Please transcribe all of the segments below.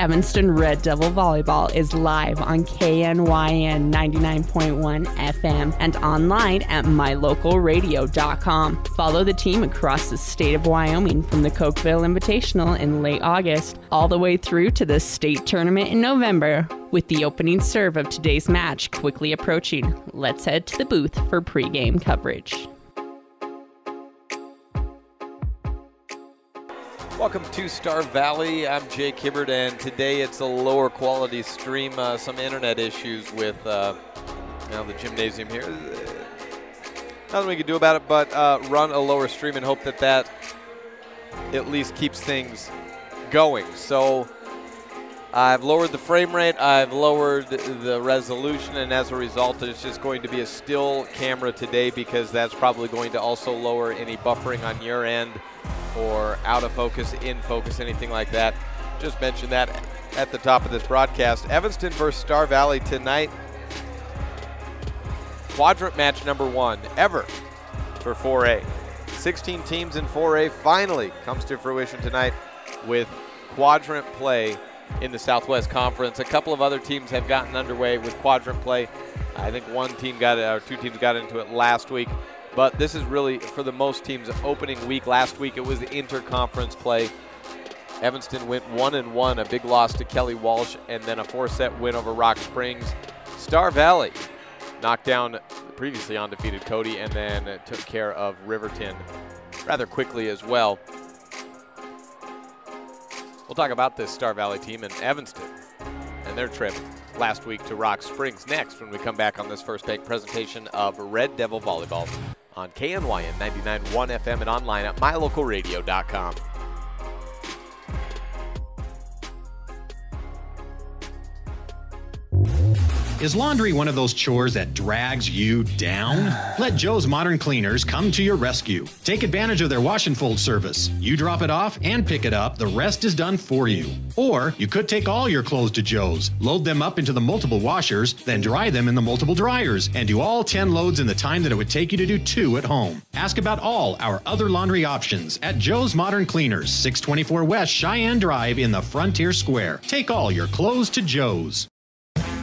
Evanston Red Devil Volleyball is live on KNYN 99.1 FM and online at mylocalradio.com. Follow the team across the state of Wyoming from the Cokeville Invitational in late August all the way through to the state tournament in November. With the opening serve of today's match quickly approaching, let's head to the booth for pregame coverage. Welcome to Star Valley. I'm Jake Hibbert, and today it's a lower quality stream. Some internet issues with the gymnasium here. Nothing we can do about it but run a lower stream and hope that that at least keeps things going. So I've lowered the frame rate, I've lowered the resolution, and as a result, it's just going to be a still camera today because that's probably going to also lower any buffering on your end or out of focus, in focus, anything like that. Just mentioned that at the top of this broadcast. Evanston versus Star Valley tonight. Quadrant match number 1 ever for 4A. 16 teams in 4A finally comes to fruition tonight with quadrant play in the Southwest Conference. A couple of other teams have gotten underway with quadrant play. I think one team got it, or two teams got into it last week. But this is really, for the most teams, opening week. Last week it was the interconference play. Evanston went 1-1, a big loss to Kelly Walsh, and then a 4-set win over Rock Springs. Star Valley knocked down previously undefeated Cody and then took care of Riverton rather quickly as well. We'll talk about this Star Valley team in Evanston and their trip last week to Rock Springs next when we come back on this First Bank presentation of Red Devil Volleyball on KNYN 99.1 FM and online at mylocalradio.com. Is laundry one of those chores that drags you down? Let Joe's Modern Cleaners come to your rescue. Take advantage of their wash and fold service. You drop it off and pick it up. The rest is done for you. Or you could take all your clothes to Joe's, load them up into the multiple washers, then dry them in the multiple dryers, and do all 10 loads in the time that it would take you to do 2 at home. Ask about all our other laundry options at Joe's Modern Cleaners, 624 West Cheyenne Drive in the Frontier Square. Take all your clothes to Joe's.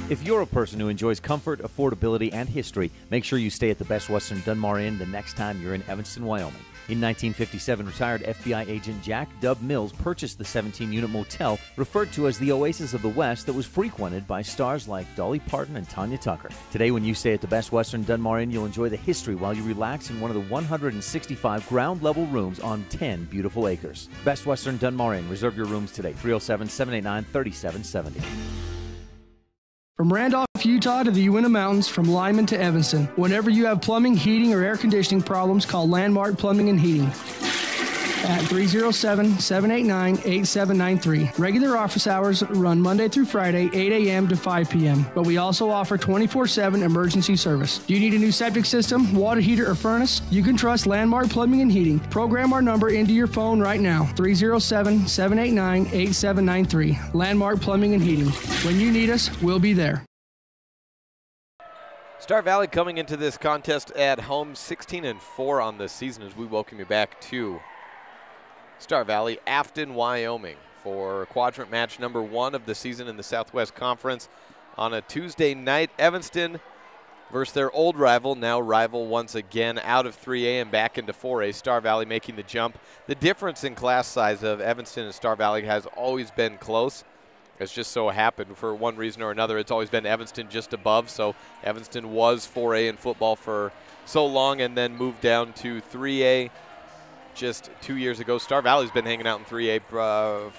If you're a person who enjoys comfort, affordability, and history, make sure you stay at the Best Western Dunmar Inn the next time you're in Evanston, Wyoming. In 1957, retired FBI agent Jack Dub Mills purchased the 17-unit motel referred to as the Oasis of the West that was frequented by stars like Dolly Parton and Tanya Tucker. Today, when you stay at the Best Western Dunmar Inn, you'll enjoy the history while you relax in one of the 165 ground-level rooms on 10 beautiful acres. Best Western Dunmar Inn. Reserve your rooms today, 307-789-3770. From Randolph, Utah to the Uinta Mountains, from Lyman to Evanston. Whenever you have plumbing, heating, or air conditioning problems, call Landmark Plumbing and Heating at 307-789-8793. Regular office hours run Monday through Friday, 8 a.m. to 5 p.m. But we also offer 24/7 emergency service. Do you need a new septic system, water heater, or furnace? You can trust Landmark Plumbing and Heating. Program our number into your phone right now, 307-789-8793. Landmark Plumbing and Heating. When you need us, we'll be there. Star Valley coming into this contest at home, 16-4 on the season as we welcome you back to Star Valley, Afton, Wyoming, for quadrant match number 1 of the season in the Southwest Conference on a Tuesday night. Evanston versus their old rival, now rival once again, out of 3A and back into 4A. Star Valley making the jump. The difference in class size of Evanston and Star Valley has always been close. It's just so happened for one reason or another. It's always been Evanston just above. So Evanston was 4A in football for so long and then moved down to 3A. Just 2 years ago. Star Valley's been hanging out in 3A, for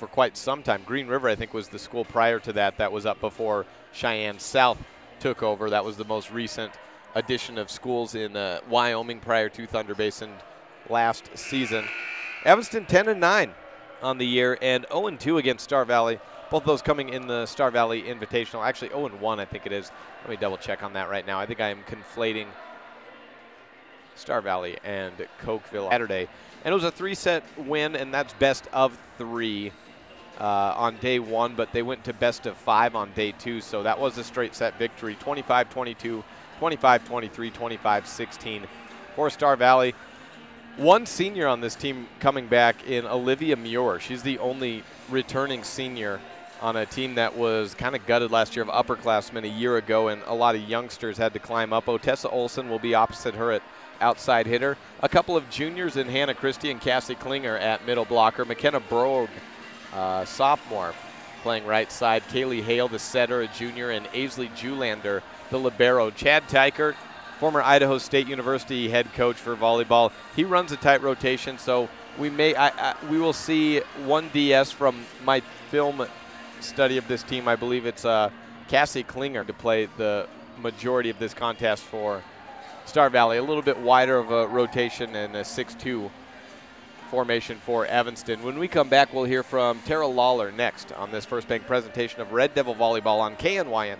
quite some time. Green River, I think, was the school prior to that. That was up before Cheyenne South took over. That was the most recent addition of schools in Wyoming prior to Thunder Basin last season. Evanston 10-9 on the year and 0-2 against Star Valley. Both those coming in the Star Valley Invitational. Actually, 0-1, I think it is. Let me double check on that right now. I think I am conflating Star Valley and Cokeville Saturday. And it was a 3-set win, and that's best of 3 on day 1, but they went to best of 5 on day 2, so that was a straight set victory, 25-22, 25-23, 25-16 for Star Valley. One senior on this team coming back in Olivia Muir. She's the only returning senior on a team that was kind of gutted last year of upperclassmen a year ago, and a lot of youngsters had to climb up. Otessa Olson will be opposite her at outside hitter. A couple of juniors in Hannah Christie and Cassie Klinger at middle blocker. McKenna Brogue, sophomore, playing right side. Kaylee Hale, the setter, a junior, and Aisley Julander, the libero. Chad Tykert, former Idaho State University head coach for volleyball. He runs a tight rotation, so we will see one DS from my film study of this team. I believe it's Cassie Klinger to play the majority of this contest for Star Valley. A little bit wider of a rotation and a 6-2 formation for Evanston. When we come back, we'll hear from Tara Lawler next on this First Bank presentation of Red Devil Volleyball on KNYN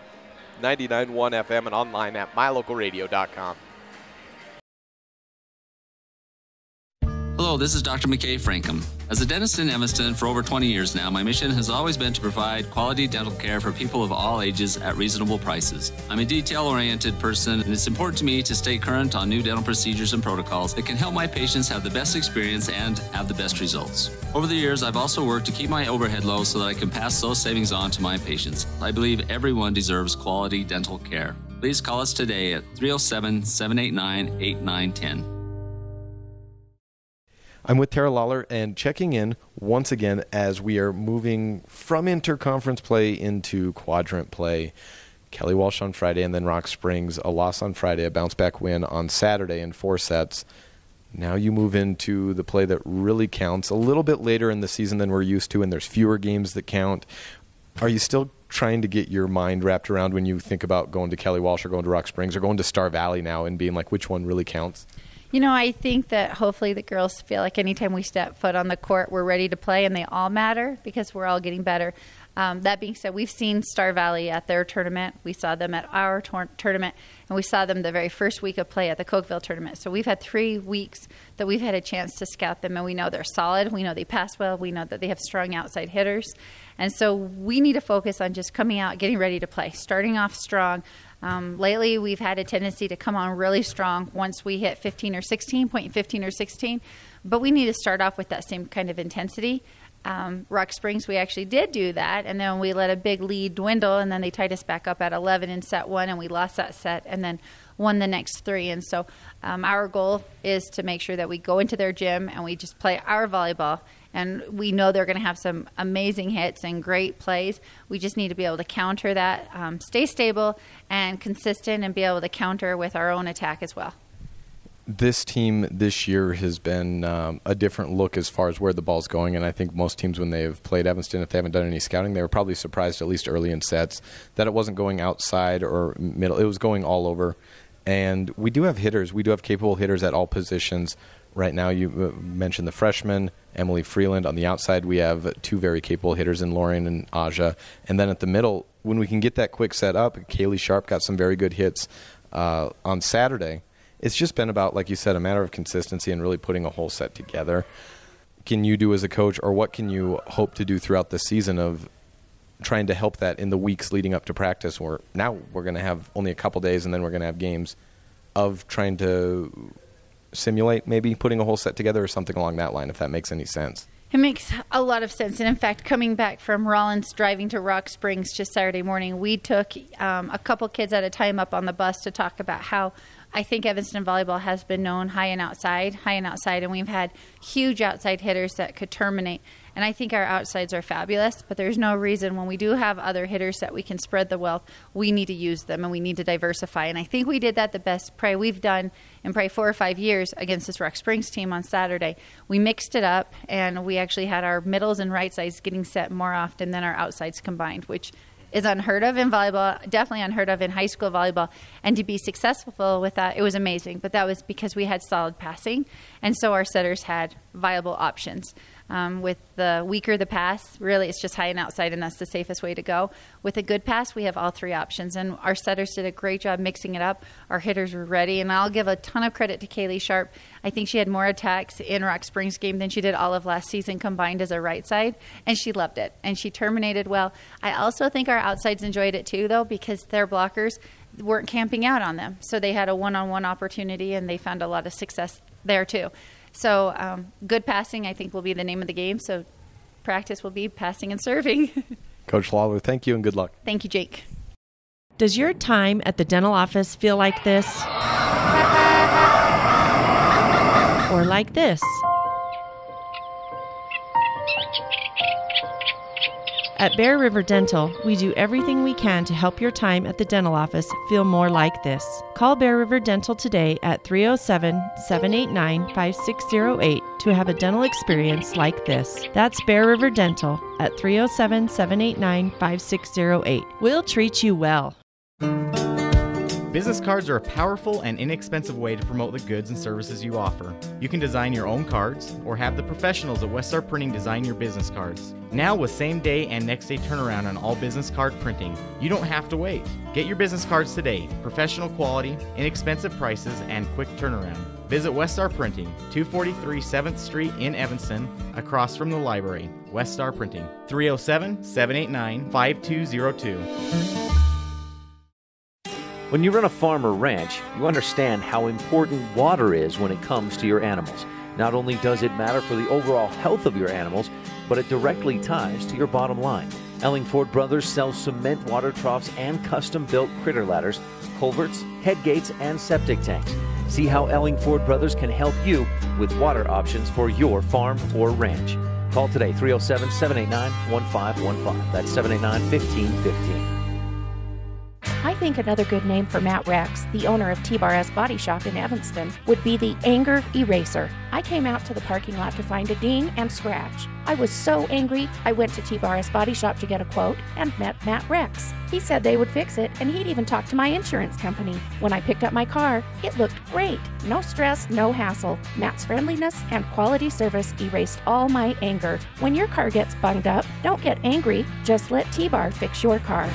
99.1 FM and online at mylocalradio.com. Hello, this is Dr. McKay Frankham. As a dentist in Evanston for over 20 years now, my mission has always been to provide quality dental care for people of all ages at reasonable prices. I'm a detail-oriented person, and it's important to me to stay current on new dental procedures and protocols that can help my patients have the best experience and have the best results. Over the years, I've also worked to keep my overhead low so that I can pass those savings on to my patients. I believe everyone deserves quality dental care. Please call us today at 307-789-8910. I'm with Tara Lawler and checking in once again as we are moving from interconference play into quadrant play. Kelly Walsh on Friday and then Rock Springs, a loss on Friday, a bounce-back win on Saturday in 4 sets. Now you move into the play that really counts a little bit later in the season than we're used to, and there's fewer games that count. Are you still trying to get your mind wrapped around when you think about going to Kelly Walsh or going to Rock Springs or going to Star Valley now and being like, which one really counts? You know, I think that hopefully the girls feel like anytime we step foot on the court, we're ready to play, and they all matter because we're all getting better. That being said, we've seen Star Valley at their tournament. We saw them at our tournament, and we saw them the very first week of play at the Cokeville tournament. So we've had 3 weeks that we've had a chance to scout them, and we know they're solid. We know they pass well. We know that they have strong outside hitters. And so we need to focus on just coming out, getting ready to play, starting off strong. Lately, we've had a tendency to come on really strong once we hit 15 or 16, point 15 or 16. But we need to start off with that same kind of intensity. Rock Springs, we actually did do that, and then we let a big lead dwindle, and then they tied us back up at 11 in set 1, and we lost that set and then won the next 3. And so our goal is to make sure that we go into their gym and we just play our volleyball. And we know they're going to have some amazing hits and great plays. We just need to be able to counter that, stay stable and consistent, and be able to counter with our own attack as well. This team this year has been a different look as far as where the ball's going, and I think most teams when they've played Evanston, if they haven't done any scouting, they were probably surprised, at least early in sets, that it wasn't going outside or middle. It was going all over. And we do have hitters. We do have capable hitters at all positions. Right now, you mentioned the freshman, Emily Freeland. On the outside, we have 2 very capable hitters in Lauren and Aja. And then at the middle, when we can get that quick set up, Kaylee Sharp got some very good hits on Saturday. It's just been about, like you said, a matter of consistency and really putting a whole set together. Can you do as a coach, or what can you hope to do throughout the season of trying to help that in the weeks leading up to practice, where now we're going to have only a couple days and then we're going to have games, of trying to simulate maybe putting a whole set together or something along that line, if that makes any sense? It makes a lot of sense. And in fact, coming back from Rollins, driving to Rock Springs just Saturday morning, we took a couple kids at a time up on the bus to talk about how I think Evanston volleyball has been known high and outside, and we've had huge outside hitters that could terminate. And I think our outsides are fabulous, but there's no reason when we do have other hitters that we can spread the wealth, we need to use them and we need to diversify. And I think we did that the best probably we've done in probably 4 or 5 years against this Rock Springs team on Saturday. We mixed it up, and we actually had our middles and right sides getting set more often than our outsides combined, which is unheard of in volleyball, definitely unheard of in high school volleyball. And to be successful with that, it was amazing. But that was because we had solid passing, and so our setters had viable options. With the weaker the pass, really it's just high and outside, and that's the safest way to go. With a good pass, we have all three options, and our setters did a great job mixing it up. Our hitters were ready, and I'll give a ton of credit to Kaylee Sharp. I think she had more attacks in Rock Springs game than she did all of last season combined as a right side, and she loved it, and she terminated well. I also think our outsides enjoyed it too, though, because their blockers weren't camping out on them, so they had a one-on-one opportunity, and they found a lot of success there too. So good passing, I think, will be the name of the game. So practice will be passing and serving. Coach Lawler, thank you and good luck. Thank you, Jake. Does your time at the dental office feel like this? Or like this? At Bear River Dental, we do everything we can to help your time at the dental office feel more like this. Call Bear River Dental today at 307-789-5608 to have a dental experience like this. That's Bear River Dental at 307-789-5608. We'll treat you well. Business cards are a powerful and inexpensive way to promote the goods and services you offer. You can design your own cards or have the professionals at Westar Printing design your business cards. Now with same day and next day turnaround on all business card printing, you don't have to wait. Get your business cards today. Professional quality, inexpensive prices, and quick turnaround. Visit Westar Printing, 243 7th Street in Evanston, across from the library. Westar Printing, 307-789-5202. When you run a farm or ranch, you understand how important water is when it comes to your animals. Not only does it matter for the overall health of your animals, but it directly ties to your bottom line. Ellingford Brothers sells cement water troughs and custom-built critter ladders, culverts, head gates, and septic tanks. See how Ellingford Brothers can help you with water options for your farm or ranch. Call today, 307-789-1515. That's 789-1515. I think another good name for Matt Rex, the owner of T-Bar S Body Shop in Evanston, would be the Anger Eraser. I came out to the parking lot to find a ding and scratch. I was so angry, I went to T-Bar S Body Shop to get a quote and met Matt Rex. He said they would fix it, and he'd even talk to my insurance company. When I picked up my car, it looked great. No stress, no hassle. Matt's friendliness and quality service erased all my anger. When your car gets bunged up, don't get angry, just let T-Bar fix your car.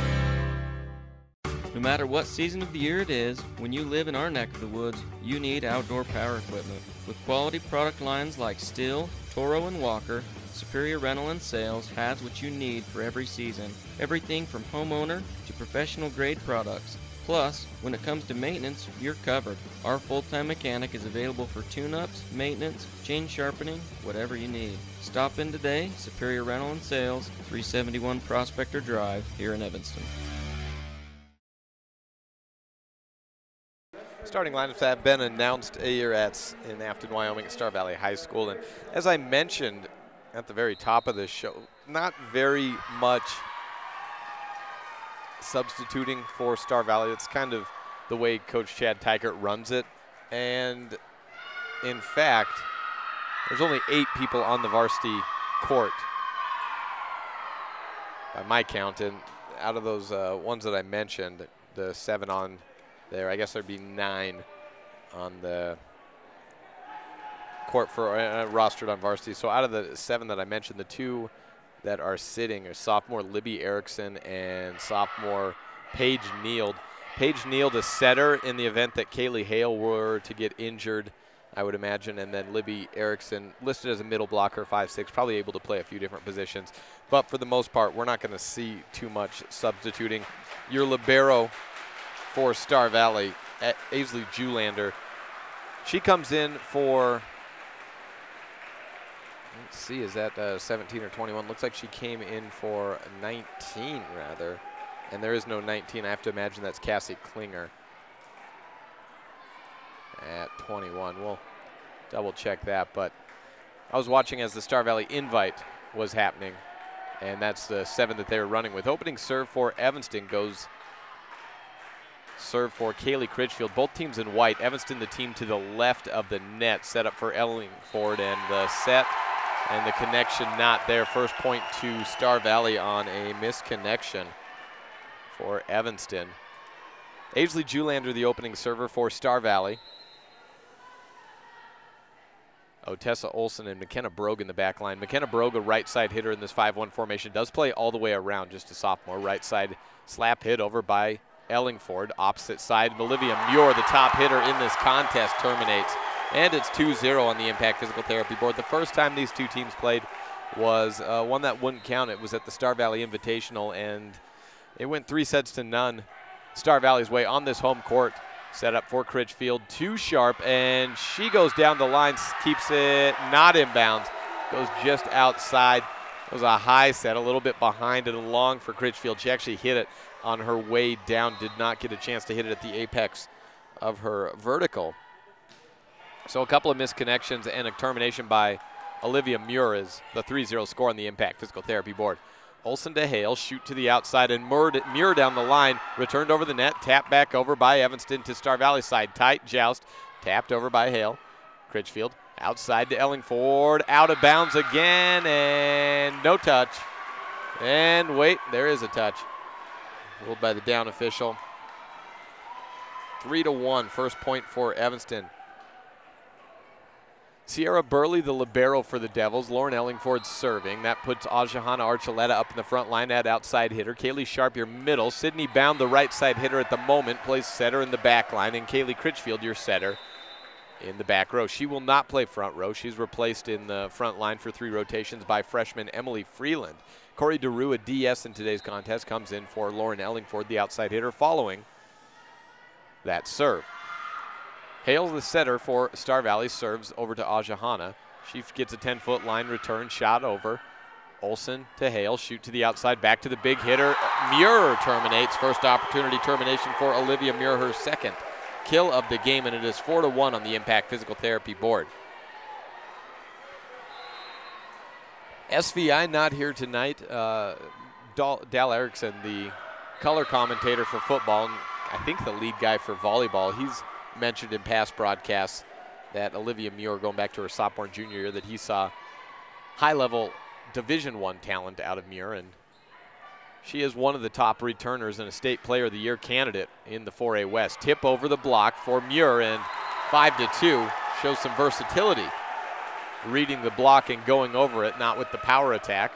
No matter what season of the year it is, when you live in our neck of the woods, you need outdoor power equipment. With quality product lines like Stihl, Toro, and Walker, Superior Rental and Sales has what you need for every season. Everything from homeowner to professional grade products. Plus, when it comes to maintenance, you're covered. Our full-time mechanic is available for tune-ups, maintenance, chain sharpening, whatever you need. Stop in today, Superior Rental and Sales, 371 Prospector Drive, here in Evanston. Starting lineups have been announced here in Afton, Wyoming at Star Valley High School. And as I mentioned at the very top of this show, not very much substituting for Star Valley. It's kind of the way Coach Chad Tykert runs it. And in fact, there's only 8 people on the varsity court by my count. And out of those ones that I mentioned, the 7 on there, I guess there'd be 9 on the court for rostered on varsity. So out of the 7 that I mentioned, the 2 that are sitting are sophomore Libby Erickson and sophomore Paige Neild. Paige Neild, a setter in the event that Kaylee Hale were to get injured, I would imagine, and then Libby Erickson listed as a middle blocker, 5'6", probably able to play a few different positions. But for the most part, we're not going to see too much substituting. Your libero for Star Valley, Aisley Julander. She comes in for, let's see, is that 17 or 21? Looks like she came in for 19, rather. And there is no 19. I have to imagine that's Cassie Klinger at 21. We'll double check that. But I was watching as the Star Valley invite was happening, and that's the 7 that they were running with. Opening serve for Evanston goes serve for Kaylee Critchfield. Both teams in white. Evanston, the team to the left of the net, set up for Ellingford, and the set and the connection not there. First point to Star Valley on a misconnection for Evanston. Aisley Julander, the opening server for Star Valley. Otessa Olsen and McKenna Brogue in the back line. McKenna Brogue, a right side hitter in this 5-1 formation, does play all the way around, just a sophomore. Right side slap hit over by Ellingford. Opposite side, Olivia Muir, the top hitter in this contest, terminates. And it's 2-0 on the Impact Physical Therapy board. The first time these two teams played was one that wouldn't count. It was at the Star Valley Invitational, and it went 3-0 Star Valley's way on this home court. Set up for Critchfield, too sharp, and she goes down the line, keeps it not inbounds, goes just outside. It was a high set, a little bit behind and long for Critchfield. She actually hit it on her way down, did not get a chance to hit it at the apex of her vertical. So a couple of misconnections and a termination by Olivia Muir is the 3-0 score on the Impact Physical Therapy board. Olsen to Hale, shoot to the outside, and Muir down the line, returned over the net, tapped back over by Evanston to Star Valley side. Tight joust, tapped over by Hale. Critchfield outside to Ellingford, out of bounds again, and no touch. And wait, there is a touch. Ruled by the down official. 3-1, first point for Evanston. Sierra Burley, the libero for the Devils. Lauren Ellingford serving. That puts Ajahana Archuleta up in the front line at outside hitter. Kaylee Sharp, your middle. Sydney Bound, the right side hitter at the moment, plays setter in the back line. And Kaylee Critchfield, your setter in the back row. She will not play front row. She's replaced in the front line for 3 rotations by freshman Emily Freeland. Corey DeRue, a DS in today's contest, comes in for Lauren Ellingford, the outside hitter, following that serve. Hale, the setter for Star Valley, serves over to Ajahana. She gets a 10-foot line return, shot over. Olsen to Hale, shoot to the outside, back to the big hitter. Muir terminates. First opportunity termination for Olivia Muir, her second kill of the game, and it is 4-1 on the Impact Physical Therapy board. SVI not here tonight. Dal Erickson, the color commentator for football, and I think the lead guy for volleyball, he's mentioned in past broadcasts that Olivia Muir, going back to her sophomore and junior year, that he saw high-level Division I talent out of Muir, and she is one of the top returners and a State Player of the Year candidate in the 4A West. Tip over the block for Muir, and 5-2 shows some versatility. Reading the block and going over it, not with the power attack,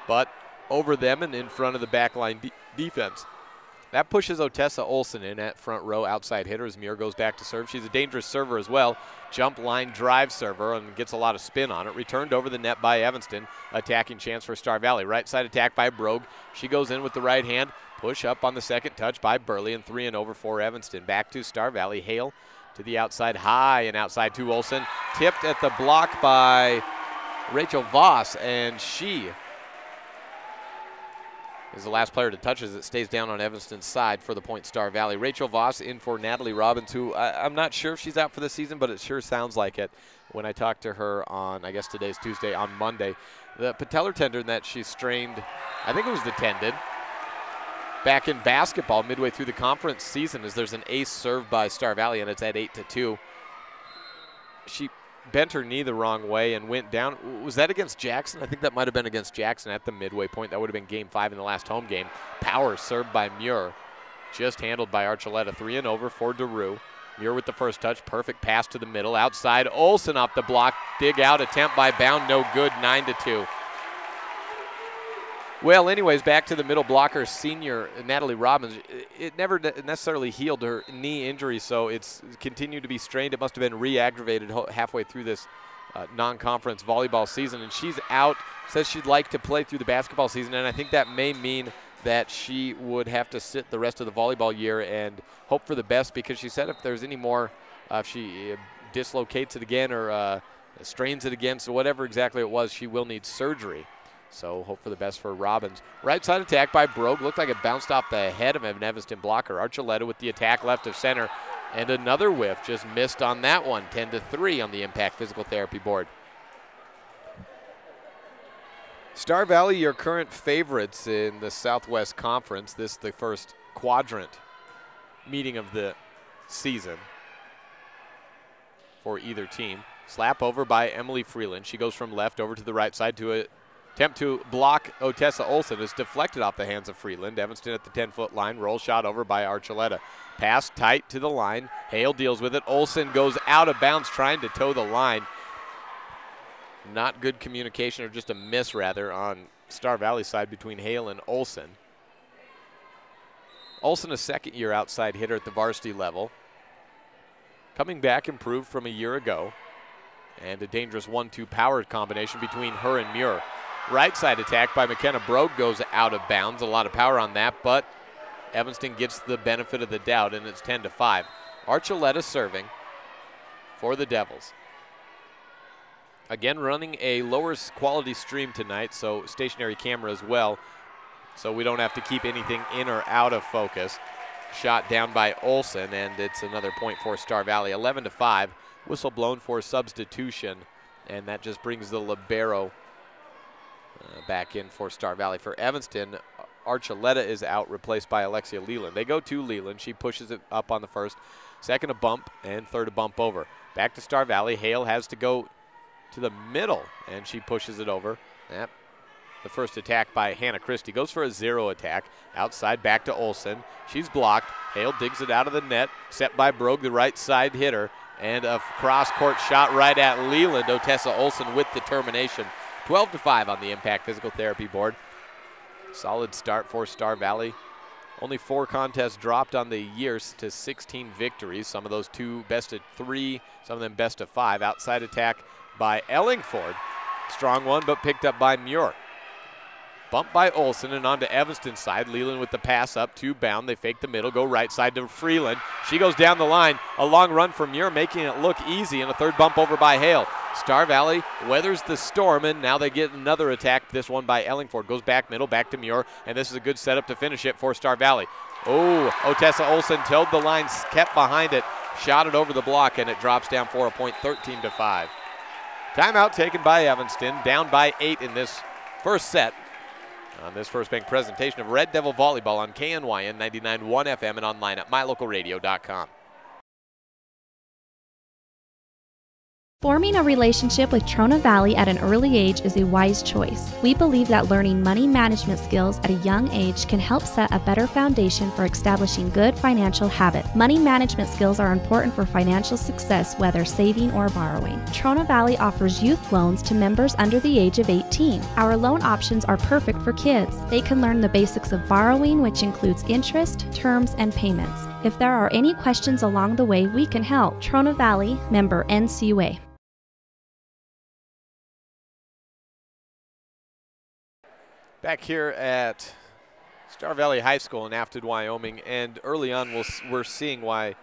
but over them and in front of the backline defense. That pushes Otessa Olsen in at front row, outside hitter as Muir goes back to serve. She's a dangerous server as well. Jump line drive server and gets a lot of spin on it. Returned over the net by Evanston. Attacking chance for Star Valley. Right side attack by Brogue. She goes in with the right hand. Push up on the second touch by Burley, and 3-over for Evanston. Back to Star Valley. Hale to the outside, high and outside to Olsen. Tipped at the block by Rachel Voss, and she is the last player to touch as it stays down on Evanston's side for the point Star Valley. Rachel Voss in for Natalie Robbins, who I'm not sure if she's out for the season, but it sure sounds like it when I talked to her on, I guess today's Tuesday, on Monday. The patellar tendon that she strained, I think it was the tendon, back in basketball midway through the conference season, as there's an ace serve by Star Valley, and it's at 8-2. She bent her knee the wrong way and went down. Was that against Jackson? I think that might have been against Jackson at the midway point. That would have been game 5 in the last home game. Power served by Muir. Just handled by Archuleta. 3-over for DeRue. Muir with the first touch. Perfect pass to the middle. Outside. Olsen off the block. Dig out. Attempt by Bound. No good. 9-2. Well, anyways, back to the middle blocker, senior Natalie Robbins. It never necessarily healed her knee injury, so it's continued to be strained. It must have been re-aggravated halfway through this non-conference volleyball season, and she's out. Says she'd like to play through the basketball season, and I think that may mean that she would have to sit the rest of the volleyball year and hope for the best, because she said if there's any more, if she dislocates it again or strains it again, so whatever exactly it was, she will need surgery. So hope for the best for Robbins. Right side attack by Brogue. Looked like it bounced off the head of an Evanston blocker. Archuleta with the attack left of center. And another whiff. Just missed on that one. 10-3 on the Impact Physical Therapy board. Star Valley, your current favorites in the Southwest Conference. This is the first quadrant meeting of the season for either team. Slap over by Emily Freeland. She goes from left over to the right side to a attempt to block Otessa Olsen. Is deflected off the hands of Freeland. Evanston at the 10-foot line. Roll shot over by Archuleta. Pass tight to the line. Hale deals with it. Olsen goes out of bounds trying to toe the line. Not good communication, or just a miss rather, on Star Valley side between Hale and Olson. Olson, a second-year outside hitter at the varsity level. Coming back improved from a year ago. And a dangerous 1-2 power combination between her and Muir. Right side attack by McKenna Brogue goes out of bounds. A lot of power on that, but Evanston gets the benefit of the doubt, and it's 10-5. Archuleta serving for the Devils. Again, running a lower quality stream tonight, so stationary camera as well, so we don't have to keep anything in or out of focus. Shot down by Olson, and it's another point for Star Valley. 11-5. Whistle blown for substitution, and that just brings the libero back in for Star Valley. For Evanston, Archuleta is out, replaced by Alexia Leland. They go to Leland. She pushes it up on the first. Second, a bump, and third, a bump over. Back to Star Valley. Hale has to go to the middle, and she pushes it over. Yep. The first attack by Hannah Christie goes for a 0 attack. Outside, back to Olson. She's blocked. Hale digs it out of the net. Set by Brogue, the right side hitter. And a cross-court shot right at Leland. Otessa Olson with determination. 12-5 on the Impact Physical Therapy board. Solid start for Star Valley. Only 4 contests dropped on the year to 16 victories. Some of those 2 best of 3, some of them best of 5. Outside attack by Ellingford. Strong one, but picked up by Muir. Bumped by Olson and on to Evanston's side. Leland with the pass up, 2 bound. They fake the middle, go right side to Freeland. She goes down the line. A long run from Muir, making it look easy, and a third bump over by Hale. Star Valley weathers the storm, and now they get another attack. This one by Ellingford. Goes back middle, back to Muir, and this is a good setup to finish it for Star Valley. Oh, Otessa Olson towed the line, kept behind it, shot it over the block, and it drops down for a point, 13-5. Timeout taken by Evanston, down by 8 in this first set. On this First Bank presentation of Red Devil Volleyball on KNYN 99.1 FM and online at mylocalradio.com. Forming a relationship with Trona Valley at an early age is a wise choice. We believe that learning money management skills at a young age can help set a better foundation for establishing good financial habits. Money management skills are important for financial success, whether saving or borrowing. Trona Valley offers youth loans to members under the age of 18. Our loan options are perfect for kids. They can learn the basics of borrowing, which includes interest, terms, and payments. If there are any questions along the way, we can help. Trona Valley, member NCUA. Back here at Star Valley High School in Afton, Wyoming, and early on we're seeing why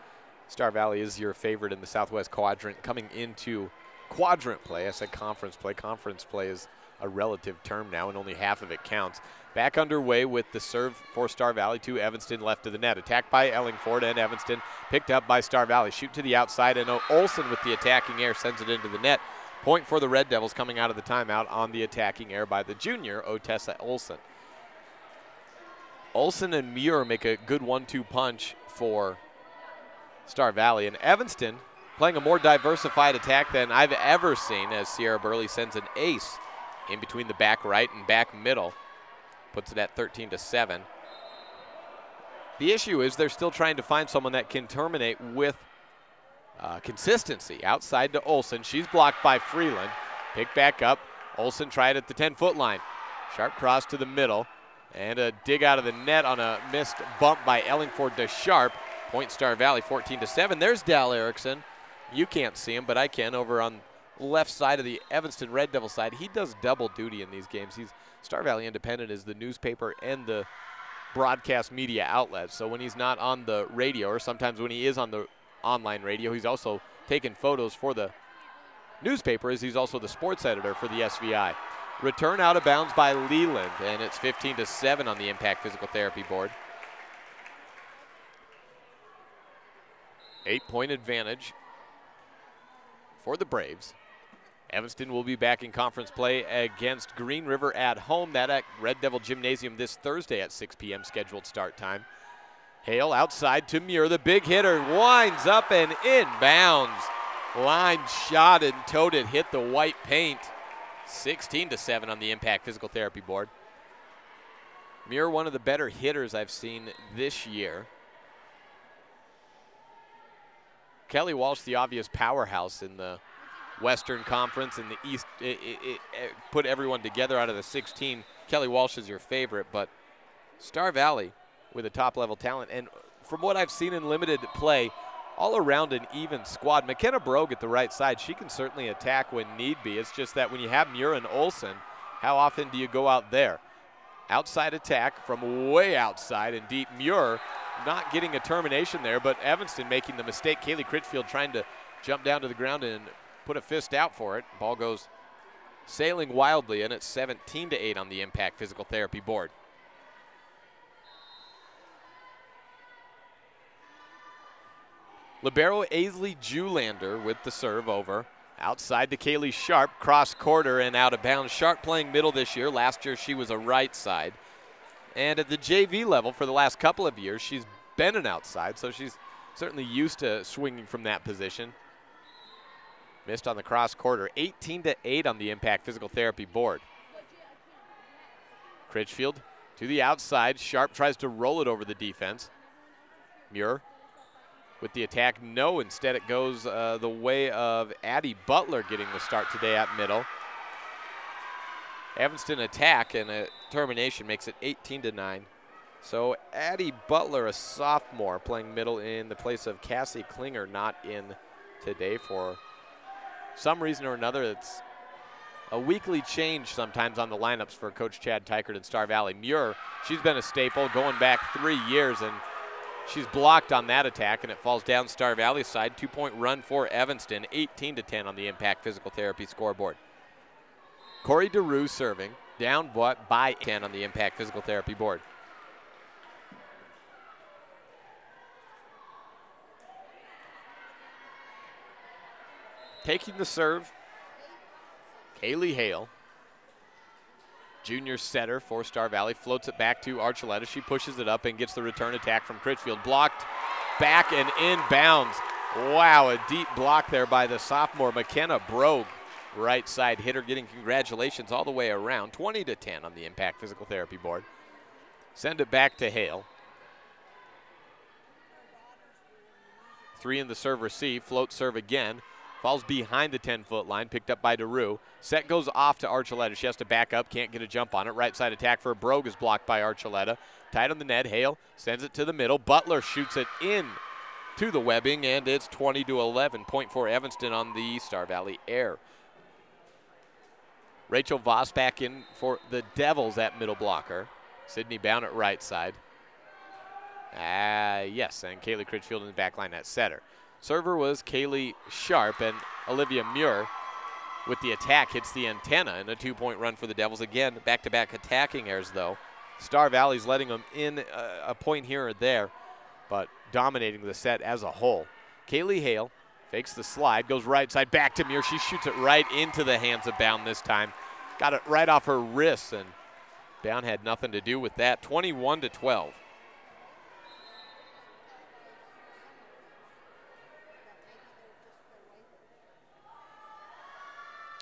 Star Valley is your favorite in the Southwest Quadrant coming into quadrant play. I said conference play. Conference play is a relative term now, and only half of it counts. Back underway with the serve for Star Valley to Evanston left of the net. Attacked by Ellingford, and Evanston picked up by Star Valley. Shoot to the outside, and Olson with the attacking air sends it into the net. Point for the Red Devils coming out of the timeout on the attacking air by the junior, Otessa Olson. Olson and Muir make a good 1-2 punch for Star Valley. And Evanston playing a more diversified attack than I've ever seen, as Sierra Burley sends an ace in between the back right and back middle. Puts it at 13-7. The issue is they're still trying to find someone that can terminate with consistency. Outside to Olson. She's blocked by Freeland. Picked back up. Olson tried at the 10-foot line. Sharp cross to the middle. And a dig out of the net on a missed bump by Ellingford to Sharp. Point Star Valley 14-7. There's Dal Erickson. You can't see him, but I can over on the left side of the Evanston Red Devil side. He does double duty in these games. Star Valley Independent is the newspaper and the broadcast media outlet. So when he's not on the radio, or sometimes when he is on the online radio, he's also taking photos for the newspaper, as he's also the sports editor for the SVI. Return out of bounds by Leland, and it's 15-7 on the Impact Physical Therapy board. 8-point advantage for the Braves. Evanston will be back in conference play against Green River at home. That at Red Devil Gymnasium this Thursday at 6 p.m. scheduled start time. Hale outside to Muir. The big hitter winds up and inbounds. Line shot and towed it, hit the white paint. 16-7 on the Impact Physical Therapy board. Muir, one of the better hitters I've seen this year. Kelly Walsh, the obvious powerhouse in the Western Conference in the East, put everyone together out of the 16. Kelly Walsh is your favorite, but Star Valley with a top-level talent. And from what I've seen in limited play, all around an even squad. McKenna Brogue at the right side, she can certainly attack when need be. It's just that when you have Muir and Olsen, how often do you go out there? Outside attack from way outside and deep. Muir not getting a termination there, but Evanston making the mistake. Kaylee Critchfield trying to jump down to the ground and put a fist out for it. Ball goes sailing wildly, and it's 17-8 on the Impact Physical Therapy board. Libero Aisley Julander with the serve over. Outside to Kaylee Sharp, cross quarter and out of bounds. Sharp playing middle this year. Last year she was a right side. And at the JV level for the last couple of years, she's been an outside, so she's certainly used to swinging from that position. Missed on the cross quarter. 18-8 on the Impact Physical Therapy board. Critchfield to the outside. Sharp tries to roll it over the defense. Muir with the attack, no. Instead it goes the way of Addie Butler getting the start today at middle. Evanston attack and a termination makes it 18-9. So Addie Butler, a sophomore, playing middle in the place of Cassie Klinger, not in today for some reason or another. It's a weekly change sometimes on the lineups for Coach Chad Tykert and Star Valley. Muir, she's been a staple going back 3 years, and she's blocked on that attack, and it falls down Star Valley's side. 2-point run for Evanston, 18-10 on the Impact Physical Therapy scoreboard. Corey DeRue serving, down by 10 on the Impact Physical Therapy board. Taking the serve, Kaylee Hale. Junior setter for Star Valley, floats it back to Archuleta. She pushes it up and gets the return attack from Critchfield. Blocked back and inbounds. Wow, a deep block there by the sophomore McKenna Brogue. Right side hitter getting congratulations all the way around. 20-10 on the Impact Physical Therapy board. Send it back to Hale. 3 in the serve receive, float serve again. Falls behind the 10-foot line, picked up by DeRue. Set goes off to Archuleta. She has to back up, can't get a jump on it. Right side attack for Brogue is blocked by Archuleta. Tight on the net, Hale sends it to the middle. Butler shoots it in to the webbing, and it's 20-11. Point for Evanston on the Star Valley air. Rachel Voss back in for the Devils at middle blocker. Sydney Bound at right side. Yes, and Kaylee Critchfield in the back line at setter. Server was Kaylee Sharp, and Olivia Muir with the attack hits the antenna, and a 2-point run for the Devils. Again, back-to-back attacking errors, though. Star Valley's letting them in a point here or there, but dominating the set as a whole. Kaylee Hale fakes the slide, goes right side, back to Muir. She shoots it right into the hands of Bound this time. Got it right off her wrists, and Bound had nothing to do with that. 21-12.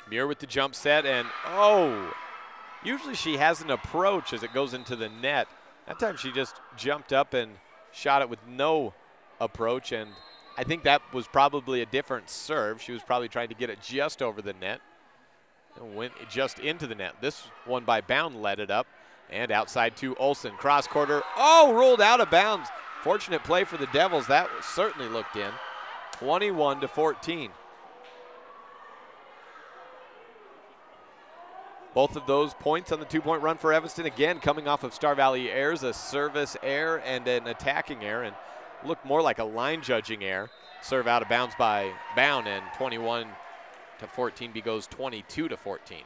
Muir with the jump set, and usually she has an approach as it goes into the net. That time she just jumped up and shot it with no approach, and I think that was probably a different serve. She was probably trying to get it just over the net and went just into the net. This one by Bound led it up, and outside to Olsen. Cross quarter, rolled out of bounds. Fortunate play for the Devils. That certainly looked in. 21-14. Both of those points on the 2-point run for Evanston, again, coming off of Star Valley errors, a service error and an attacking error, and looked more like a line judging error. Serve out of bounds by Bound, and 21-14 goes 22-14.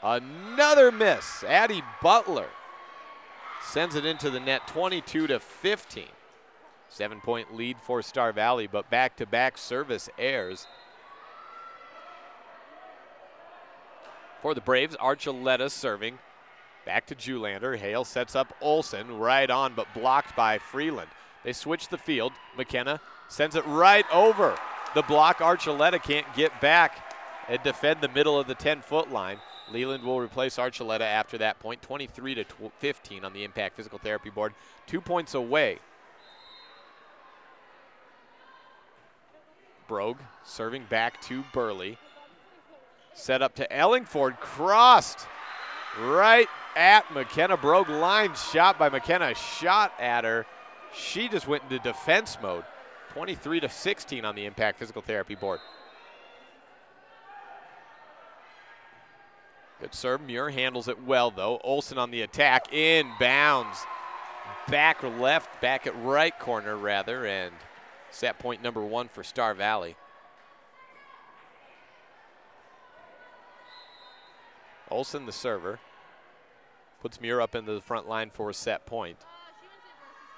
Another miss. Addie Butler sends it into the net, 22-15. 7-point lead for Star Valley, but back-to-back service errors. For the Braves, Archuleta serving. Back to Julander. Hale sets up Olsen, right on, but blocked by Freeland. They switch the field. McKenna sends it right over the block. Archuleta can't get back and defend the middle of the 10-foot line. Leland will replace Archuleta after that point, 23-15 on the Impact Physical Therapy board. 2 points away. Brogue serving back to Burley. Set up to Ellingford, crossed right at McKenna. Brogue line shot by McKenna, shot at her. She just went into defense mode. 23-16 on the Impact Physical Therapy board. Good serve. Muir handles it well, though. Olsen on the attack. Inbounds. Back left, back at right corner, rather, and set point number 1 for Star Valley. Olsen, the server, puts Muir up into the front line for a set point.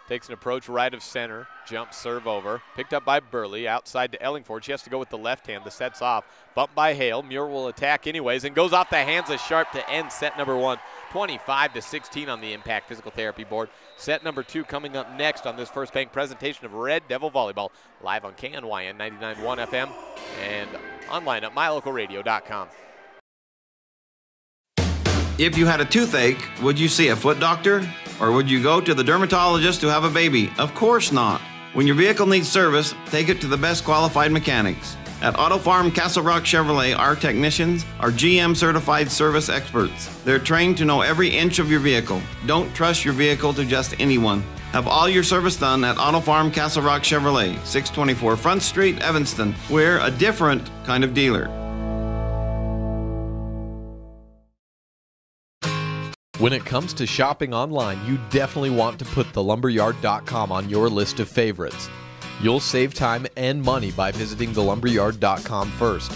Takes an approach right of center, jump serve over. Picked up by Burley, outside to Ellingford. She has to go with the left hand. The set's off. Bumped by Hale. Muir will attack anyways and goes off the hands of Sharp to end set number 1. 25-16 on the Impact Physical Therapy board. Set number 2 coming up next on this First Bank presentation of Red Devil Volleyball, live on KNYN 99.1 FM and online at mylocalradio.com. If you had a toothache, would you see a foot doctor? Or would you go to the dermatologist to have a baby? Of course not. When your vehicle needs service, take it to the best qualified mechanics. At Auto Farm Castle Rock Chevrolet, our technicians are GM certified service experts. They're trained to know every inch of your vehicle. Don't trust your vehicle to just anyone. Have all your service done at Auto Farm Castle Rock Chevrolet, 624 Front Street, Evanston. We're a different kind of dealer. When it comes to shopping online, you definitely want to put thelumberyard.com on your list of favorites. You'll save time and money by visiting thelumberyard.com first.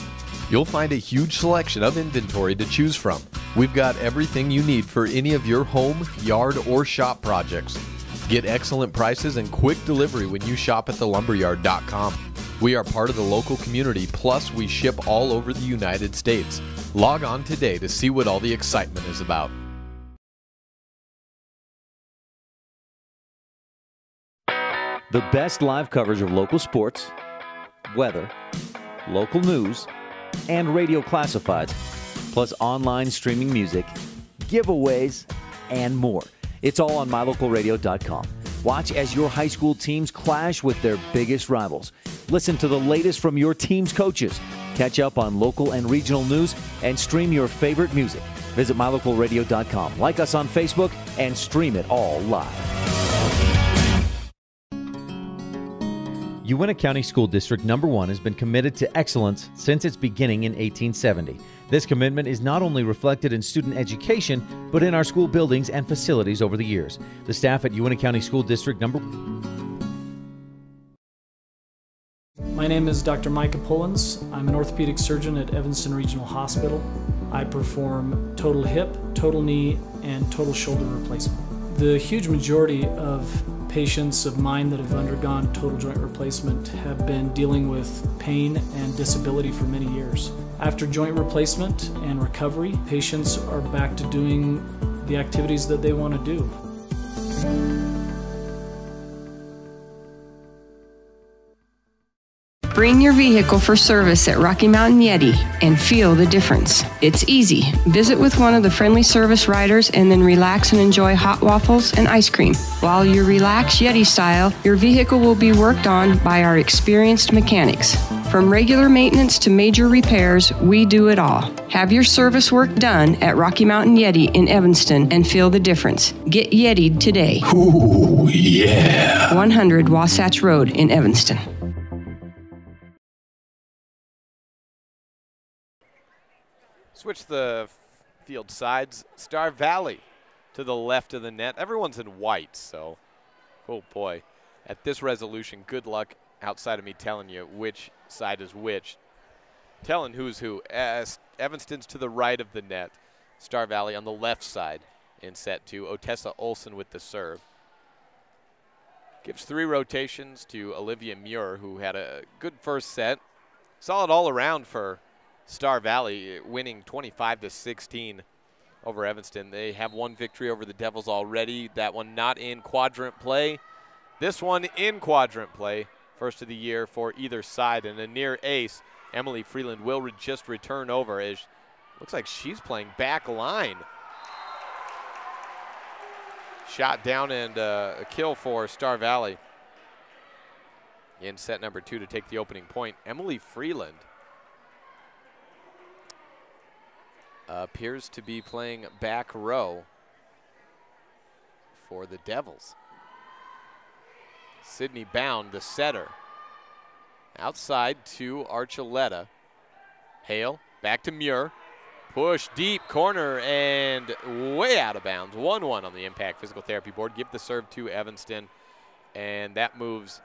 You'll find a huge selection of inventory to choose from. We've got everything you need for any of your home, yard, or shop projects. Get excellent prices and quick delivery when you shop at thelumberyard.com. We are part of the local community, plus we ship all over the United States. Log on today to see what all the excitement is about. The best live coverage of local sports, weather, local news, and radio classifieds, plus online streaming music, giveaways, and more. It's all on mylocalradio.com. Watch as your high school teams clash with their biggest rivals. Listen to the latest from your team's coaches. Catch up on local and regional news and stream your favorite music. Visit mylocalradio.com. Like us on Facebook and stream it all live. Uintah County School District Number 1 has been committed to excellence since its beginning in 1870. This commitment is not only reflected in student education, but in our school buildings and facilities over the years. The staff at Uintah County School District Number 1. My name is Dr. Micah Pullins. I'm an orthopedic surgeon at Evanston Regional Hospital. I perform total hip, total knee, and total shoulder replacement. The huge majority of patients of mine that have undergone total joint replacement have been dealing with pain and disability for many years. After joint replacement and recovery, patients are back to doing the activities that they want to do. Bring your vehicle for service at Rocky Mountain Yeti and feel the difference. It's easy. Visit with one of the friendly service riders and then relax and enjoy hot waffles and ice cream. While you relax Yeti style, your vehicle will be worked on by our experienced mechanics. From regular maintenance to major repairs, we do it all. Have your service work done at Rocky Mountain Yeti in Evanston and feel the difference. Get Yeti'd today. Ooh, yeah. 100 Wasatch Road in Evanston. Switch the field sides. Star Valley to the left of the net. Everyone's in white, so, oh boy. At this resolution, good luck outside of me telling you which side is which. Telling who's who. Evanston's to the right of the net. Star Valley on the left side in set 2. Otessa Olsen with the serve. Gives 3 rotations to Olivia Muir, who had a good first set. Solid all around for Star Valley, winning 25-16 over Evanston. They have one victory over the Devils already. That one not in quadrant play. This one in quadrant play. First of the year for either side. And a near ace, Emily Freeland will just return over as Looks like she's playing back line. Shot down and a kill for Star Valley in set number 2 to take the opening point. Emily Freeland appears to be playing back row for the Devils. Sydney Bound, the setter. Outside to Archuleta. Hale, back to Muir. Push deep, corner, and way out of bounds. 1-1 on the Impact Physical Therapy board. Give the serve to Evanston, and that moves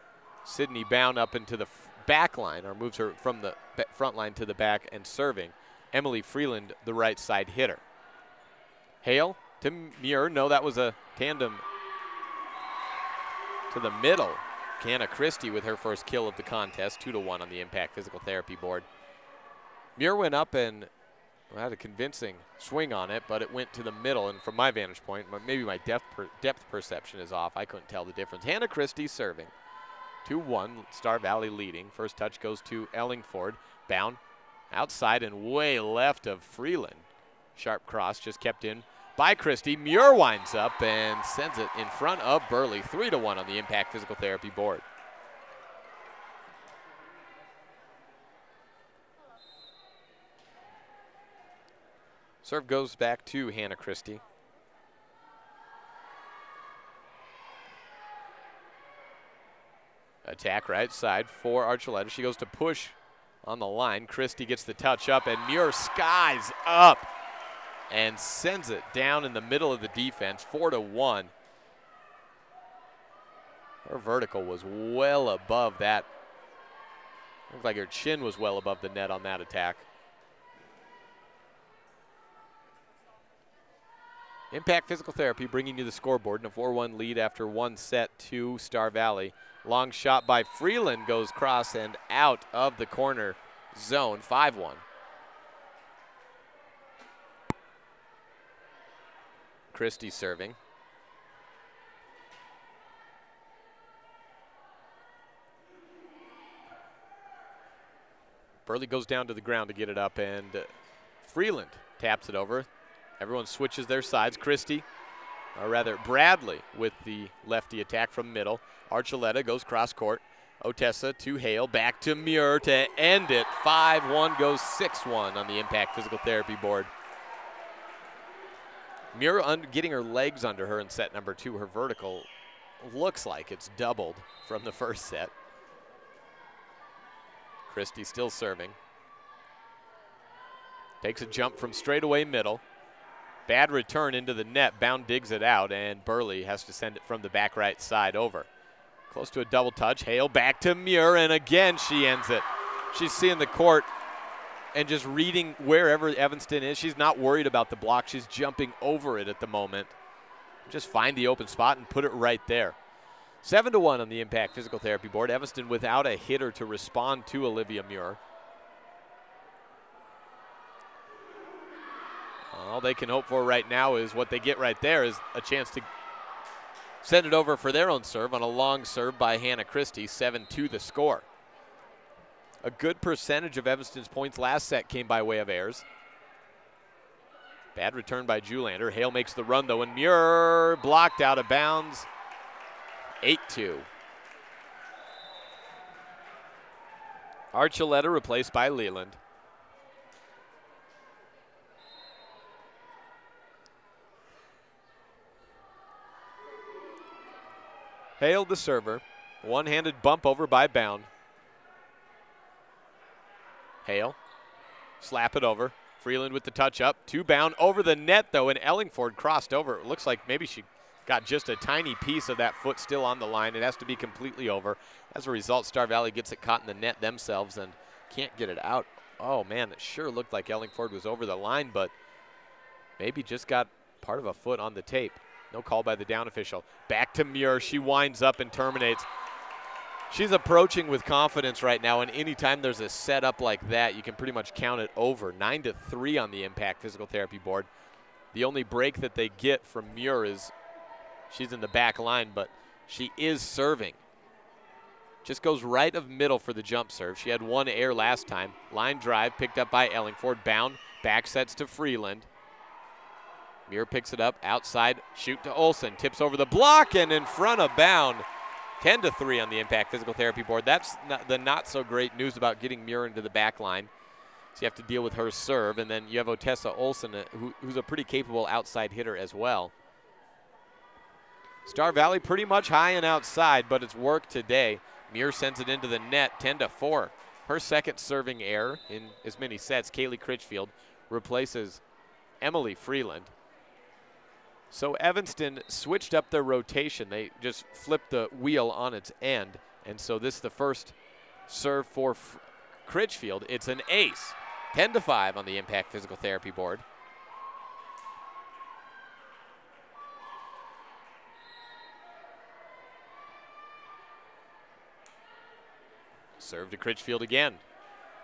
Sydney Bound up into the back line, or moves her from the front line to the back and serving. Emily Freeland, the right side hitter. Hale to Muir. No, that was a tandem to the middle. Hannah Christie with her first kill of the contest. 2-1 on the Impact Physical Therapy board. Muir went up and had a convincing swing on it, but it went to the middle, and from my vantage point, maybe my depth perception is off. I couldn't tell the difference. Hannah Christie serving. 2-1, Star Valley leading. First touch goes to Ellingford. Bound outside and way left of Freeland. Sharp cross just kept in by Christie. Muir winds up and sends it in front of Burley. 3-1 on the Impact Physical Therapy board. Serve goes back to Hannah Christie. Attack right side for Archuleta. She goes to push on the line. Christie gets the touch up, and Muir skies up and sends it down in the middle of the defense. 4-1. Her vertical was well above that. Looked like her chin was well above the net on that attack. Impact Physical Therapy bringing you the scoreboard, and a 4-1 lead after one set to Star Valley. Long shot by Freeland goes cross and out of the corner zone. 5-1. Christie serving. Burley goes down to the ground to get it up, and Freeland taps it over. Everyone switches their sides. Christie, or rather Bradley, with the lefty attack from middle. Archuleta goes cross court. Otessa to Hale, back to Muir to end it. 5-1 goes 6-1 on the Impact Physical Therapy board. Muir getting her legs under her in set number 2. Her vertical looks like it's doubled from the first set. Christie still serving. Takes a jump from straightaway middle. Bad return into the net. Bound digs it out, and Burley has to send it from the back right side over. Close to a double touch. Hale back to Muir, and again she ends it. She's seeing the court and just reading wherever Evanston is. She's not worried about the block. She's jumping over it at the moment. Just find the open spot and put it right there. 7-1 on the Impact Physical Therapy board. Evanston without a hitter to respond to Olivia Muir. All they can hope for right now is what they get right there is a chance to send it over for their own serve on a long serve by Hannah Christie. 7-2 the score. A good percentage of Evanston's points last set came by way of errors. Bad return by Julander. Hale makes the run though, and Muir blocked out of bounds. 8-2. Archuleta replaced by Leland. Hale the server. One-handed bump over by Bound. Hale. Slap it over. Freeland with the touch up. To Bound over the net though, and Ellingford crossed over. It looks like maybe she got just a tiny piece of that foot still on the line. It has to be completely over. As a result, Star Valley gets it caught in the net themselves and can't get it out. Oh man, it sure looked like Ellingford was over the line, but maybe just got part of a foot on the tape. No call by the down official. Back to Muir. She winds up and terminates. She's approaching with confidence right now, and anytime there's a setup like that, you can pretty much count it over. 9-3 on the Impact Physical Therapy board. The only break that they get from Muir is she's in the back line, but she is serving. Just goes right of middle for the jump serve. She had one air last time. Line drive picked up by Ellingford. Bound, back sets to Freeland. Muir picks it up, outside, shoot to Olsen. Tips over the block and in front of Bound. 10-3 on the Impact Physical Therapy board. That's the not so great news about getting Muir into the back line. So you have to deal with her serve. And then you have Otessa Olsen, who's a pretty capable outside hitter as well. Star Valley pretty much high and outside, but it's worked today. Muir sends it into the net, 10-4. Her second serving error in as many sets. Kaylee Critchfield replaces Emily Freeland. So Evanston switched up their rotation. They just flipped the wheel on its end. And so this is the first serve for Critchfield. It's an ace. 10-5 on the Impact Physical Therapy board. Serve to Critchfield again.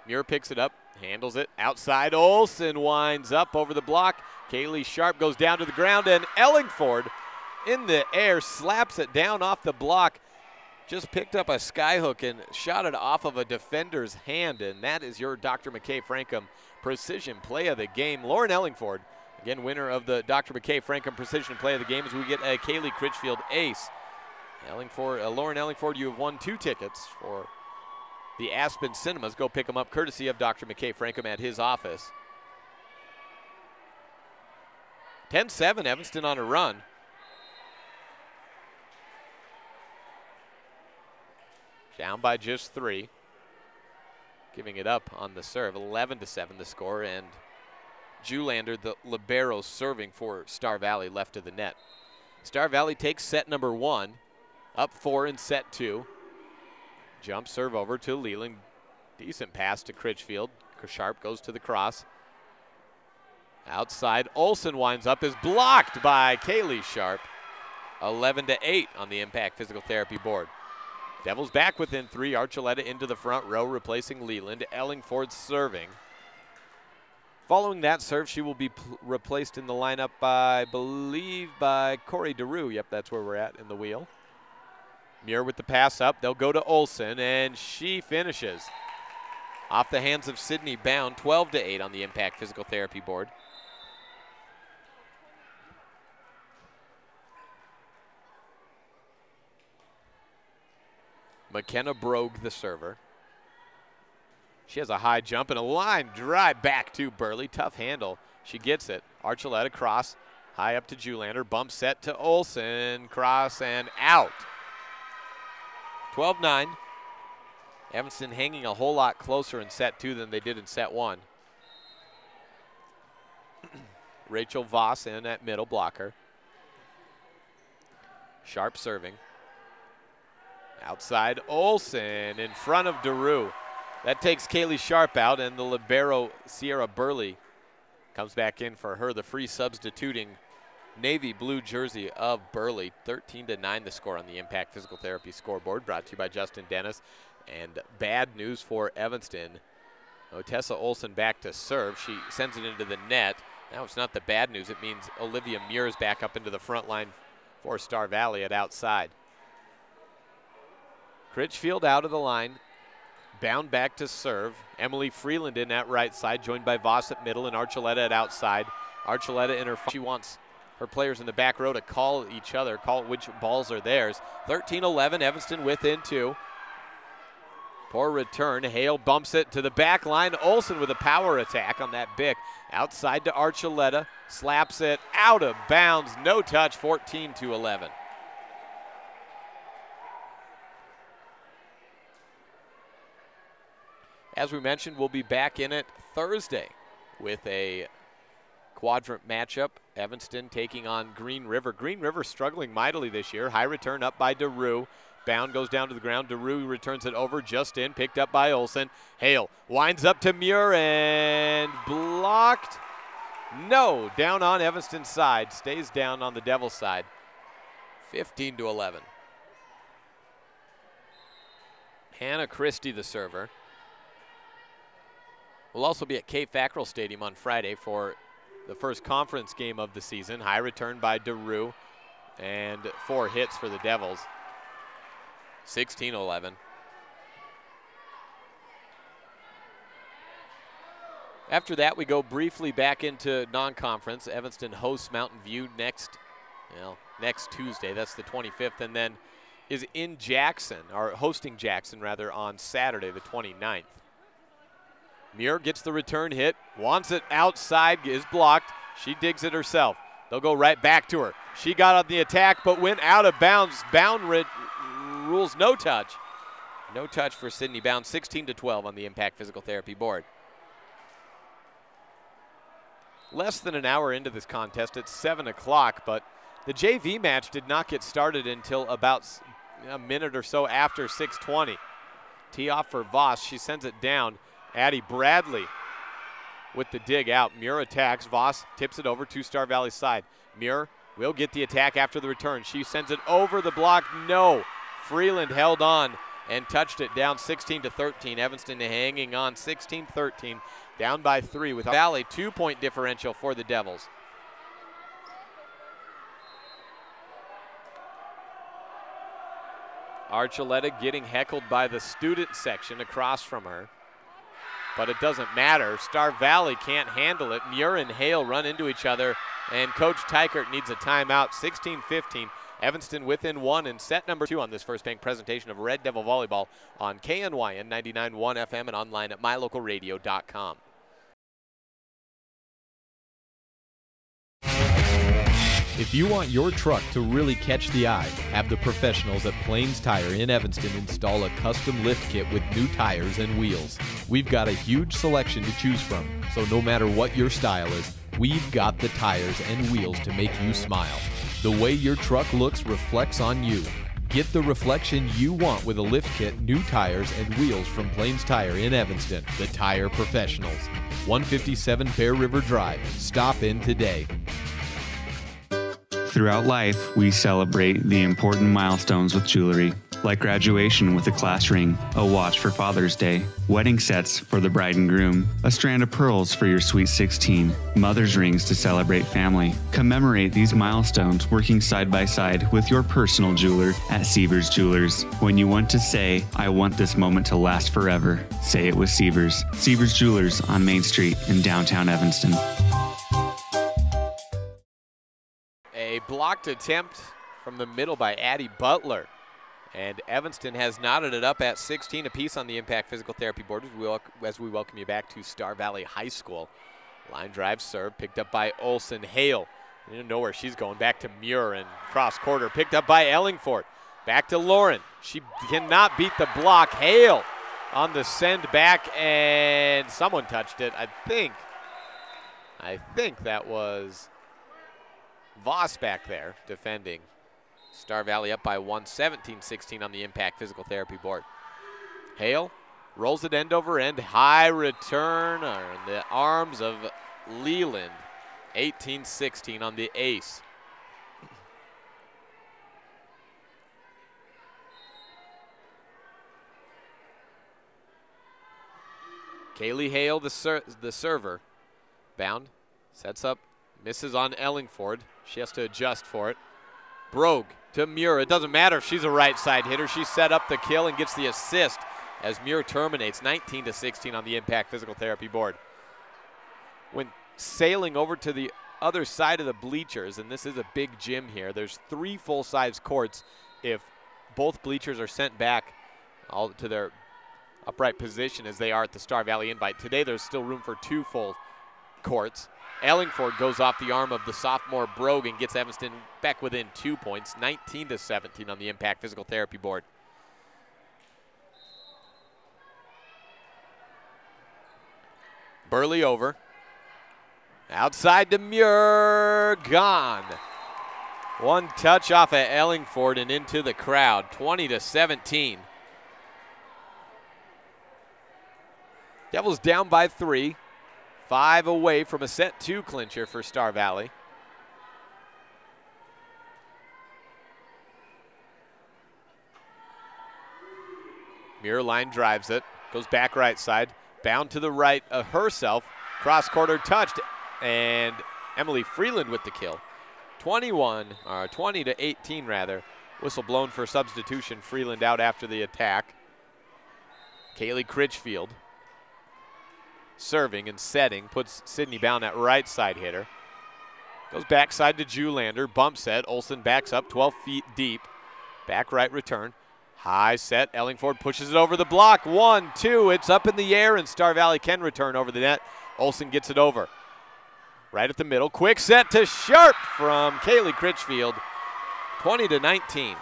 Muir picks it up, handles it, outside. Olsen winds up over the block. Kaylee Sharp goes down to the ground, and Ellingford in the air slaps it down off the block. Just picked up a skyhook and shot it off of a defender's hand, and that is your Dr. McKay Frankham Precision Play of the Game. Lauren Ellingford, again, winner of the Dr. McKay Frankham Precision Play of the Game, as we get a Kaylee Critchfield ace. Lauren Ellingford, you have won 2 tickets for the Aspen Cinemas. Go pick them up courtesy of Dr. McKay Frankham at his office. 10-7, Evanston on a run. Down by just 3. Giving it up on the serve. 11-7 the score, and Julander, the libero, serving for Star Valley left of the net. Star Valley takes set number 1, up 4 in set 2. Jump serve over to Leland. Decent pass to Critchfield. Sharp goes to the cross. Outside, Olsen winds up, is blocked by Kaylee Sharp. 11-8 on the Impact Physical Therapy board. Devils back within 3. Archuleta into the front row, replacing Leland. Ellingford serving. Following that serve, she will be replaced in the lineup by, I believe, by Corey DeRue. Yep, that's where we're at in the wheel. Muir with the pass up. They'll go to Olsen, and she finishes. Off the hands of Sydney Bound, 12-8 on the Impact Physical Therapy board. McKenna Brogue, the server. She has a high jump and a line drive back to Burley. Tough handle. She gets it. Archuleta cross, high up to Julander. Bump set to Olsen. Cross and out. 12-9. Evanston hanging a whole lot closer in set 2 than they did in set 1. Rachel Voss in at middle blocker. Sharp serving. Outside Olsen in front of DeRue. That takes Kaylee Sharp out, and the libero Sierra Burley comes back in for her, the free substituting navy blue jersey of Burley. 13-9 the score on the Impact Physical Therapy scoreboard, brought to you by Justin Dennis. And bad news for Evanston. Otessa Olsen back to serve. She sends it into the net. Now it's not the bad news. It means Olivia Muir is back up into the front line for Star Valley at outside. Critchfield out of the line. Bound back to serve. Emily Freeland in at right side, joined by Voss at middle and Archuleta at outside. Archuleta in her, she wants her players in the back row to call each other, call which balls are theirs. 13-11, Evanston within 2. Poor return. Hale bumps it to the back line. Olsen with a power attack on that Bick. Outside to Archuleta. Slaps it out of bounds. No touch. 14-11. As we mentioned, we'll be back in it Thursday with a quadrant matchup. Evanston taking on Green River. Green River struggling mightily this year. High return up by DeRue. Bound goes down to the ground. DeRue returns it over just in. Picked up by Olsen. Hale winds up to Muir and blocked. No, down on Evanston's side. Stays down on the Devils' side. 15-11. Hannah Christie, the server. We'll also be at Cape Fackrell Stadium on Friday for the first conference game of the season. High return by DeRue and 4 hits for the Devils. 16-11. After that, we go briefly back into non-conference. Evanston hosts Mountain View next Tuesday. That's the 25th, and then is in Jackson, or hosting Jackson rather, on Saturday, the 29th. Muir gets the return hit, wants it outside, is blocked. She digs it herself. They'll go right back to her. She got on the attack, but went out of bounds. Bound rules no touch. No touch for Sydney Bound, 16-12 on the Impact Physical Therapy board. Less than an hour into this contest, it's 7 o'clock, but the JV match did not get started until about a minute or so after 6:20. Tee off for Voss. She sends it down. Addie Bradley with the dig out. Muir attacks. Voss tips it over to Star Valley's side. Muir will get the attack after the return. She sends it over the block. No. Freeland held on and touched it down 16-13. Evanston hanging on 16-13. Down by 3 with Valley 2-point differential for the Devils. Archuleta getting heckled by the student section across from her. But it doesn't matter. Star Valley can't handle it. Muir and Hale run into each other, and Coach Tykert needs a timeout. 16-15. Evanston within 1 in set number 2 on this First Bank presentation of Red Devil Volleyball on KNYN 99.1 FM and online at mylocalradio.com. If you want your truck to really catch the eye, have the professionals at Plains Tire in Evanston install a custom lift kit with new tires and wheels. We've got a huge selection to choose from, so no matter what your style is, we've got the tires and wheels to make you smile. The way your truck looks reflects on you. Get the reflection you want with a lift kit, new tires, and wheels from Plains Tire in Evanston, the tire professionals. 157 Bear River Drive. Stop in today. Throughout life, we celebrate the important milestones with jewelry, like graduation with a class ring, a watch for Father's Day, wedding sets for the bride and groom, a strand of pearls for your sweet 16, mother's rings to celebrate family. Commemorate these milestones working side by side with your personal jeweler at Sievers Jewelers. When you want to say, I want this moment to last forever, say it with Sievers. Sievers Jewelers on Main Street in downtown Evanston. A blocked attempt from the middle by Addie Butler. And Evanston has knotted it up at 16 apiece on the Impact Physical Therapy board as we welcome you back to Star Valley High School. Line drive serve picked up by Olsen. Hale, you don't know where she's going. Back to Muir and cross quarter picked up by Ellingford. Back to Lauren. She cannot beat the block. Hale on the send back, and someone touched it. I think that was Voss back there defending. Star Valley up by 1, 17-16 on the Impact Physical Therapy board. Hale rolls it end over end. High return in the arms of Leland. 18-16 on the ace. Kaylee Hale, the server. Bound, sets up, misses on Ellingford. She has to adjust for it. Brogue to Muir. It doesn't matter if she's a right side hitter. She set up the kill and gets the assist as Muir terminates. 19-16 on the Impact Physical Therapy board. When sailing over to the other side of the bleachers, and this is a big gym here, there's 3 full-size courts if both bleachers are sent back all to their upright position as they are at the Star Valley Invite. Today there's still room for 2 full courts. Ellingford goes off the arm of the sophomore Brogue and gets Evanston back within 2 points, 19-17 on the Impact Physical Therapy board. Burley over. Outside to Muir, gone. One touch off at Ellingford and into the crowd, 20-17. Devils down by 3. 5 away from a set 2 clincher for Star Valley. Muir line drives it, goes back right side, bound to the right herself, cross quarter touched, and Emily Freeland with the kill. 20-18 rather. Whistle blown for substitution. Freeland out after the attack. Kaylee Critchfield. serving and setting, puts Sydney Bound at right side hitter. Goes backside to Julander, bump set. Olsen backs up 12 feet deep. Back right return. High set, Ellingford pushes it over the block. 1, 2, it's up in the air, and Star Valley can return over the net. Olsen gets it over. Right at the middle, quick set to Sharp from Kaylee Critchfield. 20-19.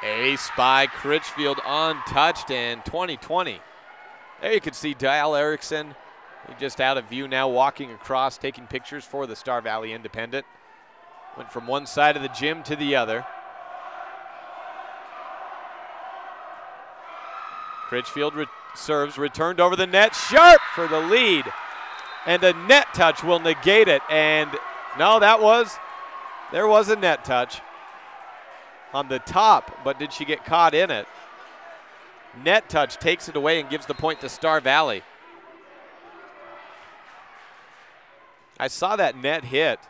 Ace by Critchfield, untouched, and 20-20. There you can see Dial Erickson, just out of view now, walking across, taking pictures for the Star Valley Independent. Went from one side of the gym to the other. Critchfield serves, returned over the net. Sharp for the lead. And a net touch will negate it. And no, there was a net touch on the top, but did she get caught in it? Net touch takes it away and gives the point to Star Valley. I saw that net hit.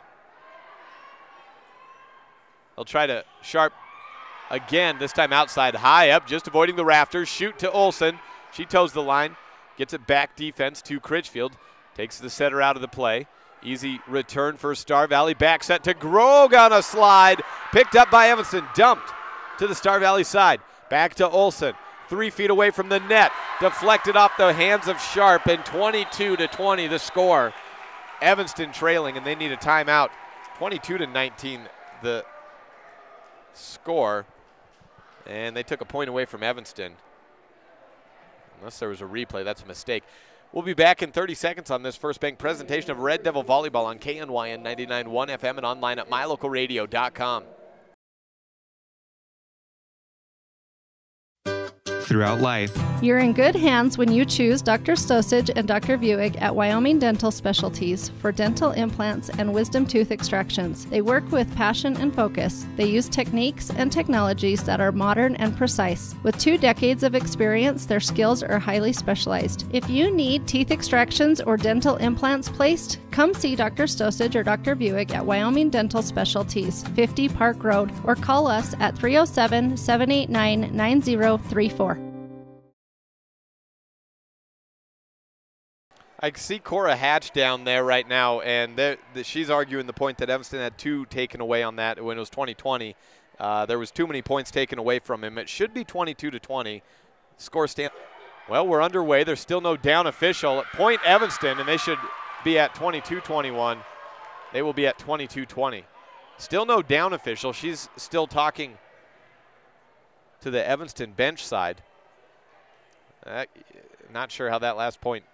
They'll try to Sharp again, this time outside, high up, just avoiding the rafters. Shoot to Olsen. She toes the line, gets it back defense to Critchfield. Takes the setter out of the play. Easy return for Star Valley. Back set to Grog on a slide. Picked up by Evanston. Dumped to the Star Valley side. Back to Olsen. 3 feet away from the net. Deflected off the hands of Sharp, and 22-20 the score. Evanston trailing, and they need a timeout. 22-19 the score. And they took a point away from Evanston. Unless there was a replay, that's a mistake. We'll be back in 30 seconds on this First Bank presentation of Red Devil Volleyball on KNYN 99.1 FM and online at mylocalradio.com. Throughout life, you're in good hands when you choose Dr. Stosage and Dr. Buick at Wyoming Dental Specialties for dental implants and wisdom tooth extractions. They work with passion and focus. They use techniques and technologies that are modern and precise. With 2 decades of experience, their skills are highly specialized. If you need teeth extractions or dental implants placed, come see Dr. Stosage or Dr. Buick at Wyoming Dental Specialties, 50 Park Road, or call us at 307-789-9034. I see Cora Hatch down there right now, and she's arguing the point that Evanston had 2 taken away on that when it was 20-20. There was too many points taken away from him. It should be 22-20. Score stand. Well, we're underway. There's still no down official. Point Evanston, and they should be at 22-21. They will be at 22-20. Still no down official. She's still talking to the Evanston bench side. Not sure how that last point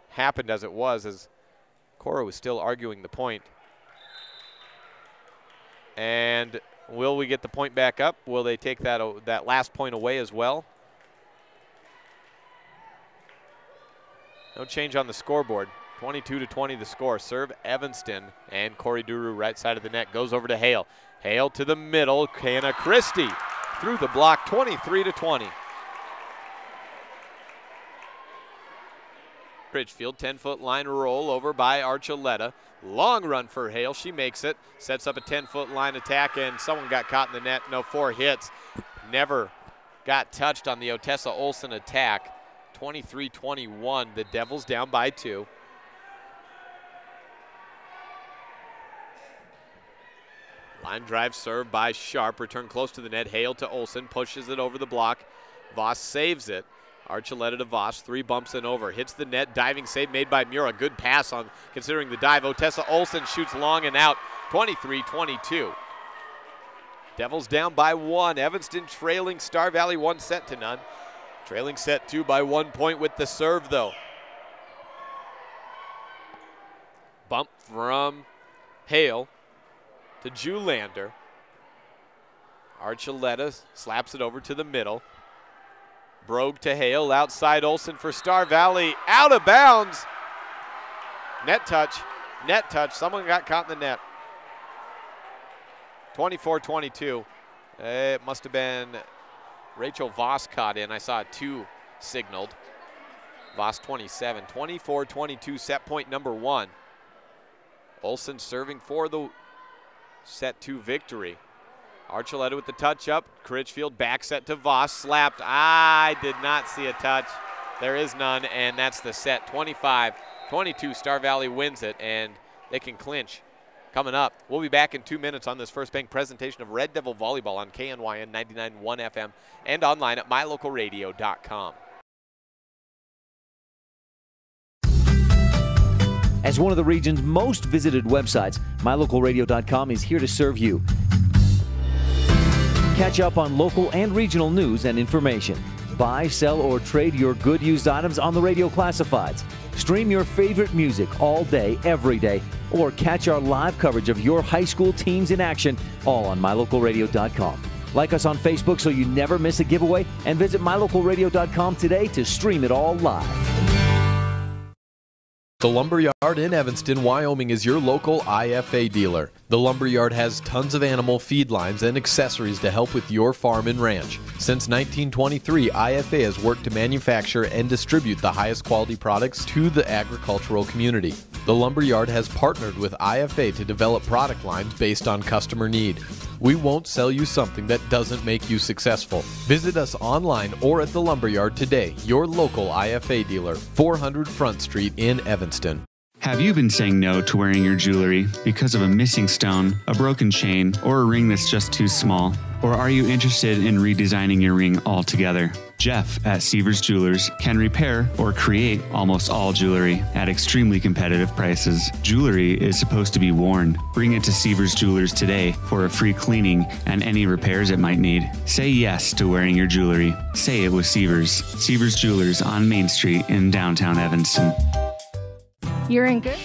happened as Cora was still arguing the point. And will we get the point back up? Will they take that last point away as well? No change on the scoreboard. 22-20 the score. Serve Evanston, and Corey Duru right side of the net goes over to Hale. Hale to the middle. Hannah Christie through the block. 23-20. Critchfield, 10-foot line roll over by Archuleta. Long run for Hale. She makes it. Sets up a 10-foot line attack, and someone got caught in the net. No, 4 hits. Never got touched on the Otessa Olsen attack. 23-21. The Devils down by 2. Line drive serve by Sharp. Return close to the net. Hale to Olsen. Pushes it over the block. Voss saves it. Archuleta to Voss, 3 bumps and over. Hits the net, diving save made by Mura. Good pass on considering the dive. Otessa Olsen shoots long and out, 23-22. Devils down by 1. Evanston trailing Star Valley 1-0. Trailing set 2 by 1 point with the serve though. Bump from Hale to Julander. Archuleta slaps it over to the middle. Brogue to Hale, outside Olsen for Star Valley, out of bounds. Net touch, someone got caught in the net. 24-22, it must have been Rachel Voss caught in. I saw a 2 signaled. Voss 27, 24-22, set point number 1. Olsen serving for the set 2 victory. Archuleta with the touch up. Critchfield back set to Voss. Slapped. I did not see a touch. There is none, and that's the set. 25-22. Star Valley wins it, and they can clinch. Coming up, we'll be back in 2 minutes on this First Bank presentation of Red Devil Volleyball on KNYN 99.1 FM and online at mylocalradio.com. As one of the region's most visited websites, mylocalradio.com is here to serve you. Catch up on local and regional news and information. Buy, sell, or trade your good used items on the radio classifieds. Stream your favorite music all day, every day, or catch our live coverage of your high school teams in action, all on mylocalradio.com. Like us on Facebook so you never miss a giveaway, and visit mylocalradio.com today to stream it all live. The Lumberyard in Evanston, Wyoming is your local IFA dealer. The Lumberyard has tons of animal feed lines and accessories to help with your farm and ranch. Since 1923, IFA has worked to manufacture and distribute the highest quality products to the agricultural community. The Lumberyard has partnered with IFA to develop product lines based on customer need. We won't sell you something that doesn't make you successful. Visit us online or at the Lumberyard today, your local IFA dealer, 400 Front Street in Evanston. Have you been saying no to wearing your jewelry because of a missing stone, a broken chain, or a ring that's just too small? Or are you interested in redesigning your ring altogether? Jeff at Seavers Jewelers can repair or create almost all jewelry at extremely competitive prices. Jewelry is supposed to be worn. Bring it to Seavers Jewelers today for a free cleaning and any repairs it might need. Say yes to wearing your jewelry. Say it with Seavers. Seavers Jewelers on Main Street in downtown Evanston. You're in good.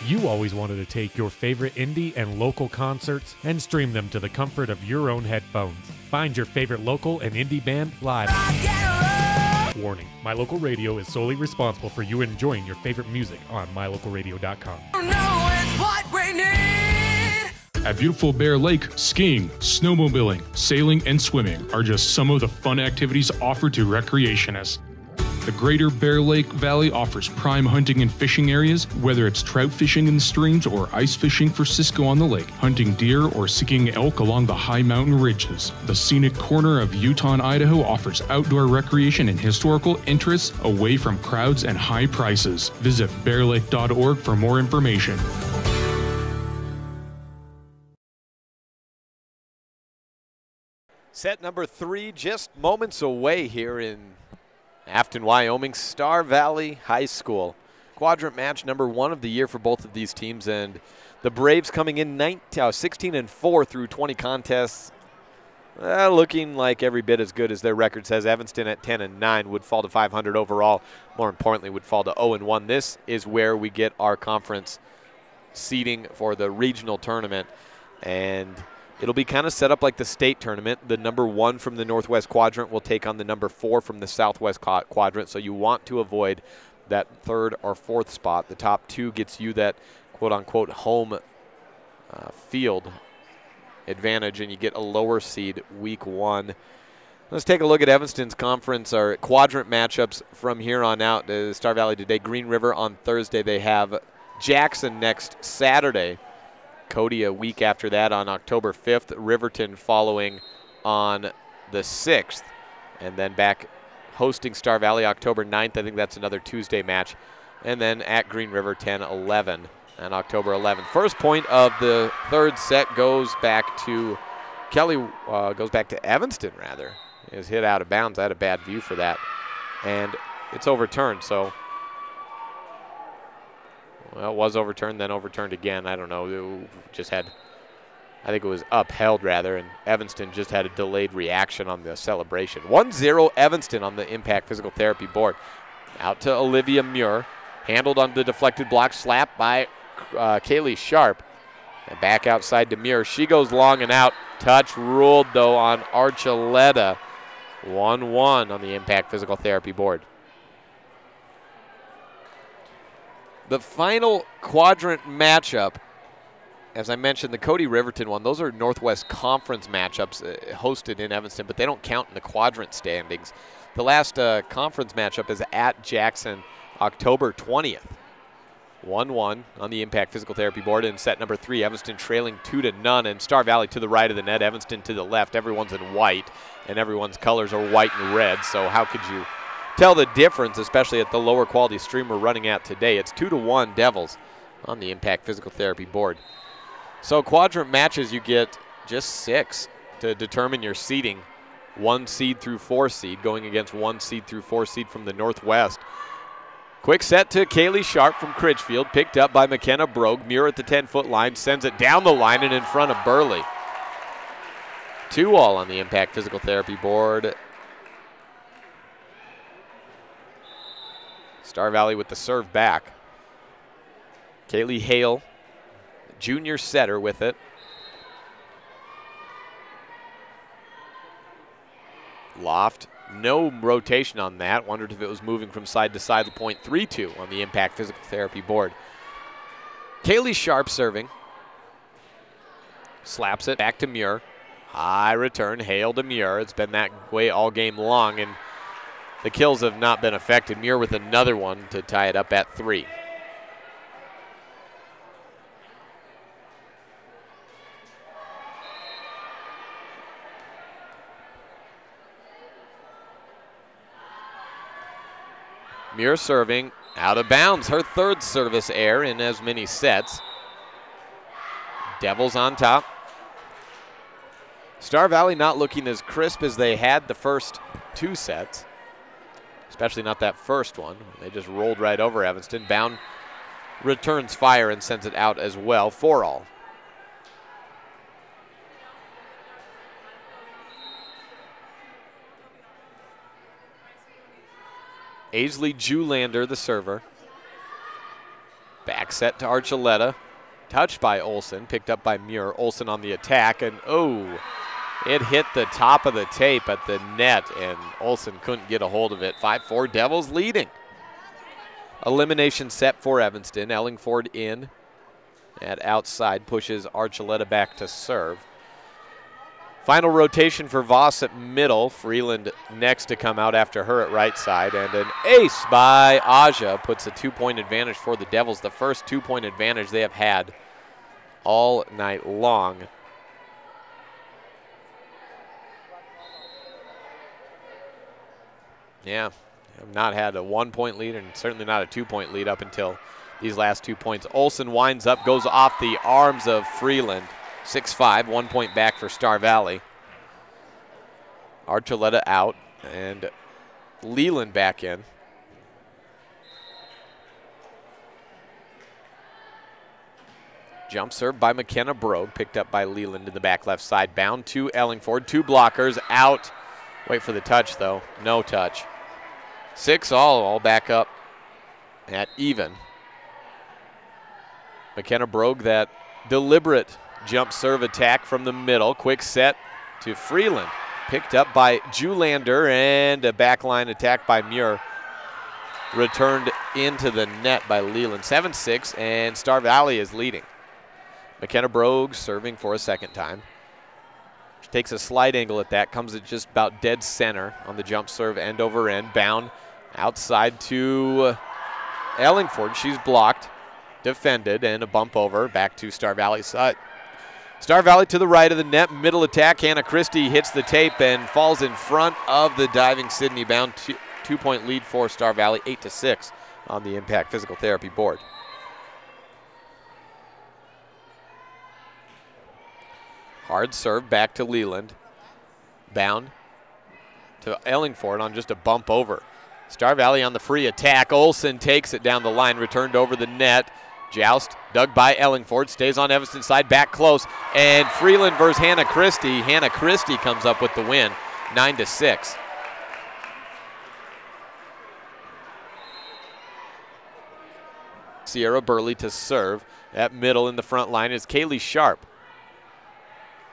You always wanted to take your favorite indie and local concerts and stream them to the comfort of your own headphones. Find your favorite local and indie band live. Warning, My Local Radio is solely responsible for you enjoying your favorite music on mylocalradio.com. At beautiful Bear Lake, skiing, snowmobiling, sailing, and swimming are just some of the fun activities offered to recreationists. The Greater Bear Lake Valley offers prime hunting and fishing areas, whether it's trout fishing in the streams or ice fishing for Cisco on the lake, hunting deer or seeking elk along the high mountain ridges. The scenic corner of Utah and Idaho offers outdoor recreation and historical interests away from crowds and high prices. Visit bearlake.org for more information. Set number 3 just moments away here in Afton, Wyoming, Star Valley High School. Quadrant match number 1 of the year for both of these teams, and the Braves coming in 16-4 through 20 contests, looking like every bit as good as their record says. Evanston at 10-9 would fall to 500 overall. More importantly, would fall to 0-1. This is where we get our conference seeding for the regional tournament, and it'll be kind of set up like the state tournament. The number 1 from the Northwest Quadrant will take on the number 4 from the Southwest Quadrant, so you want to avoid that 3rd or 4th spot. The top 2 gets you that quote-unquote home field advantage, and you get a lower seed week 1. Let's take a look at Evanston's conference or quadrant matchups from here on out. Star Valley today, Green River on Thursday. They have Jackson next Saturday. Cody a week after that on October 5th. Riverton following on the 6th. And then back hosting Star Valley October 9th. I think that's another Tuesday match. And then at Green River 10-11 on October 11th. First point of the 3rd set goes back to goes back to Evanston, rather. It was hit out of bounds. I had a bad view for that. And it's overturned, so. Well, it was overturned, then overturned again. I don't know. I think it was upheld, rather, and Evanston just had a delayed reaction on the celebration. 1-0 Evanston on the Impact Physical Therapy board. Out to Olivia Muir. Handled on the deflected block, slapped by Kaylee Sharp. And back outside to Muir. She goes long and out. Touch ruled, though, on Archuleta. 1-1 on the Impact Physical Therapy board. The final quadrant matchup, as I mentioned, the Cody Riverton one, those are Northwest Conference matchups hosted in Evanston, but they don't count in the quadrant standings. The last conference matchup is at Jackson, October 20th. 1-1 on the Impact Physical Therapy board in set number 3. Evanston trailing 2-0, and Star Valley to the right of the net, Evanston to the left. Everyone's in white, and everyone's colors are white and red, so how could you tell the difference, especially at the lower quality stream we're running at today? It's 2-1 Devils on the Impact Physical Therapy board. So quadrant matches, you get just 6 to determine your seeding. 1 seed through 4 seed, going against 1 seed through 4 seed from the Northwest. Quick set to Kaylee Sharp from Critchfield, picked up by McKenna Brogue. Muir at the 10-foot line, sends it down the line and in front of Burley. 2-all on the Impact Physical Therapy board. Star Valley with the serve back. Kaylee Hale, junior setter, with it. Loft, no rotation on that. Wondered if it was moving from side to side. The point 3-2 on the Impact Physical Therapy board. Kaylee Sharp serving. Slaps it back to Muir. High return, Hale to Muir. It's been that way all game long, and the kills have not been affected. Muir with another one to tie it up at 3. Muir serving out of bounds. Her 3rd service error in as many sets. Devils on top. Star Valley not looking as crisp as they had the first 2 sets, especially not that first one. They just rolled right over Evanston. Bound returns fire and sends it out as well. 4-all. Aisley Julander, the server. Back set to Archuleta. Touched by Olsen, picked up by Muir. Olsen on the attack, and it hit the top of the tape at the net, and Olsen couldn't get a hold of it. 5-4, Devils leading. Elimination set for Evanston. Ellingford in at outside, pushes Archuleta back to serve. Final rotation for Voss at middle. Freeland next to come out after her at right side. And an ace by Aja puts a 2-point advantage for the Devils. The first 2-point advantage they have had all night long. Yeah, have not had a 1-point lead and certainly not a 2-point lead up until these last 2 points. Olsen winds up, goes off the arms of Freeland. 6-5, 1 point back for Star Valley. Archuleta out and Leland back in. Jump serve by McKenna Brogue, picked up by Leland in the back left side. Bound to Ellingford, 2 blockers, out. Wait for the touch though, no touch. 6-all, all back up at even. McKenna Brogue, that deliberate jump serve attack from the middle. Quick set to Freeland. Picked up by Julander, and a backline attack by Muir. Returned into the net by Leland. 7-6, and Star Valley is leading. McKenna Brogue serving for a second time. She takes a slight angle at that. Comes at just about dead center on the jump serve, end over end. Bound outside to Ellingford. She's blocked. Defended, and a bump over. Back to Star Valley's side. Star Valley to the right of the net, middle attack. Hannah Christie hits the tape and falls in front of the diving Sydney. Bound 2-point lead for Star Valley, 8-6 on the Impact Physical Therapy board. Hard serve back to Leland. Bound to Ellingford on just a bump over. Star Valley on the free attack. Olsen takes it down the line, returned over the net. Joust dug by Ellingford, stays on Evanston's side, back close, and Freeland versus Hannah Christie. Hannah Christie comes up with the win, 9-6. Sierra Burley to serve. At middle in the front line is Kaylee Sharp.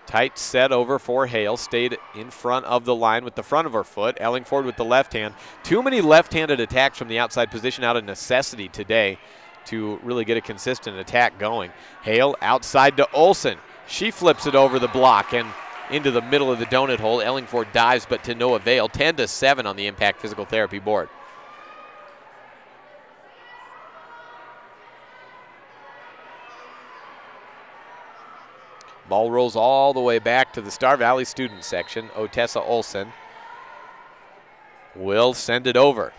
Tight set over for Hale, stayed in front of the line with the front of her foot. Ellingford with the left hand. Too many left-handed attacks from the outside position out of necessity today to really get a consistent attack going. Hale outside to Olsen. She flips it over the block and into the middle of the donut hole. Ellingford dives, but to no avail. 10-7 on the Impact Physical Therapy board. Ball rolls all the way back to the Star Valley student section. Otessa Olsen will send it over.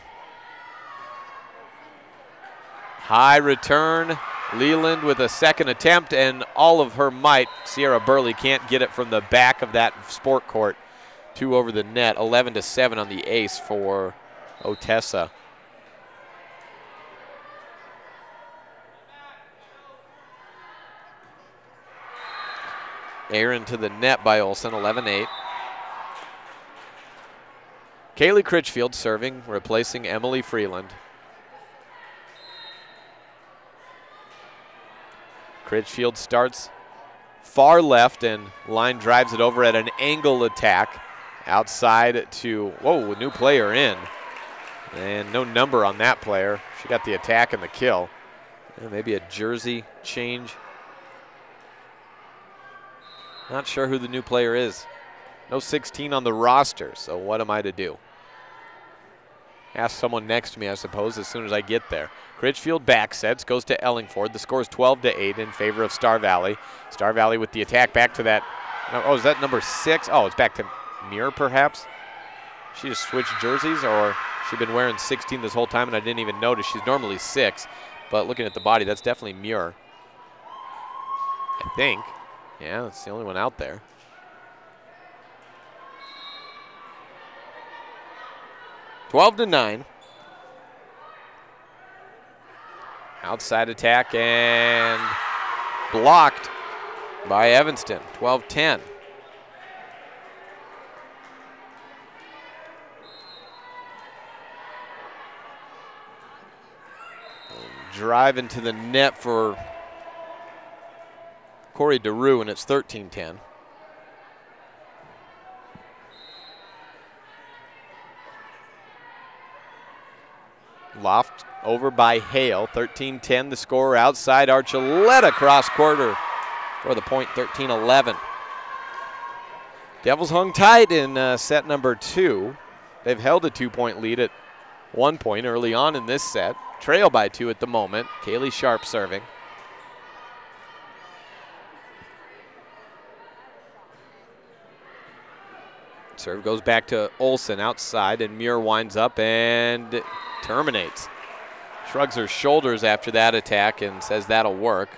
High return. Leland with a second attempt and all of her might. Sierra Burley can't get it from the back of that sport court. 2 over the net. 11-7 on the ace for Otessa. Aaron to the net by Olsen, 11-8. Kaylee Critchfield serving, replacing Emily Freeland. Critchfield starts far left and line drives it over at an angle attack. Outside to, whoa, a new player in. And no number on that player. She got the attack and the kill. And maybe a jersey change. Not sure who the new player is. No 16 on the roster, so what am I to do? Ask someone next to me, I suppose, as soon as I get there. Critchfield back sets, goes to Ellingford. The score is 12-8 in favor of Star Valley. Star Valley with the attack back to that. Oh, is that number 6? Oh, it's back to Muir, perhaps? She just switched jerseys, or she's been wearing 16 this whole time and I didn't even notice. She's normally 6, but looking at the body, that's definitely Muir. I think. Yeah, that's the only one out there. (12-9). Outside attack and blocked by Evanston. 12-10. Drive into the net for Corey DeRue, and it's 13-10. Loft over by Hale. 13-10 the score. Outside Archuleta cross quarter for the point. 13-11. Devils hung tight in set number 2. They've held a 2-point lead at 1 point early on in this set. Trail by 2 at the moment. Kaylee Sharp serving. Serve goes back to Olsen outside, and Muir winds up and terminates. Shrugs her shoulders after that attack and says that'll work.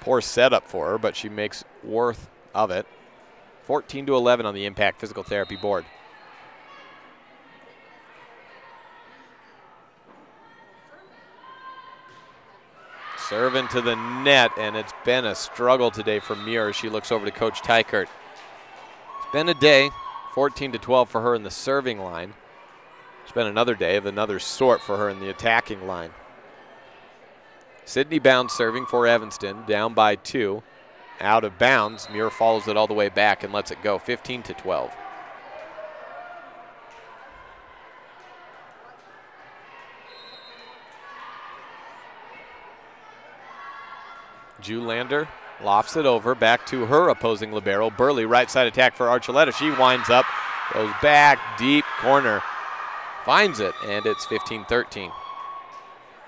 Poor setup for her, but she makes worth of it. 14-11 on the Impact Physical Therapy board. Serve into the net, and it's been a struggle today for Muir. She looks over to Coach Tykert. It's been a day. 14-12 for her in the serving line. It's been another day of another sort for her in the attacking line. Sydney Bounds serving for Evanston, down by 2. Out of bounds. Muir follows it all the way back and lets it go. 15-12. Julander lofts it over, back to her opposing libero. Burley, right side attack for Archuleta. She winds up, goes back, deep corner, finds it, and it's 15-13.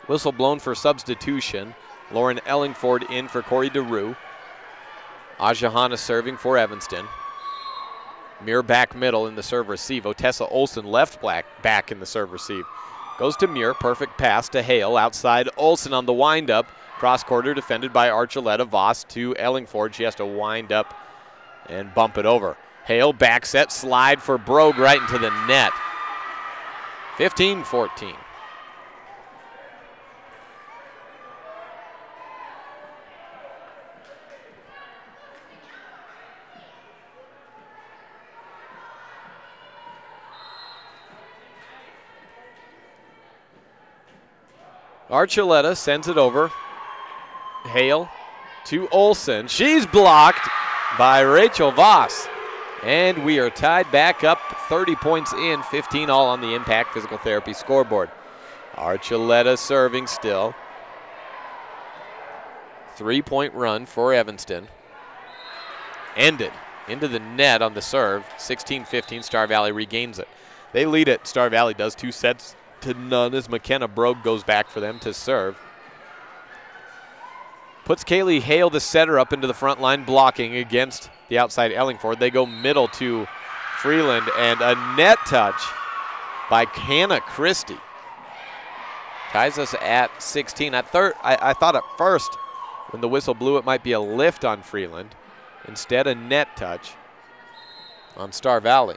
Whistle blown for substitution. Lauren Ellingford in for Corey DeRue. Ajahana serving for Evanston. Muir back middle in the serve receive. Otessa Olsen left back in the serve receive. Goes to Muir, perfect pass to Hale. Outside Olsen on the windup. Cross quarter defended by Archuleta. Voss to Ellingford. She has to wind up and bump it over. Hale back set, slide for Brogue right into the net. 15-14. Archuleta sends it over. Hale to Olsen. She's blocked by Rachel Voss. And we are tied back up 30 points in, 15 all on the Impact Physical Therapy scoreboard. Archuleta serving still. 3-point run for Evanston. Ended into the net on the serve. 16-15, Star Valley regains it. They lead it, Star Valley does, 2-0 as McKenna Brogue goes back for them to serve. Puts Kaylee Hale, the setter, up into the front line, blocking against the outside Ellingford. They go middle to Freeland, and a net touch by Hannah Christie. Ties us at 16. I thought at first when the whistle blew it might be a lift on Freeland. Instead, a net touch on Star Valley.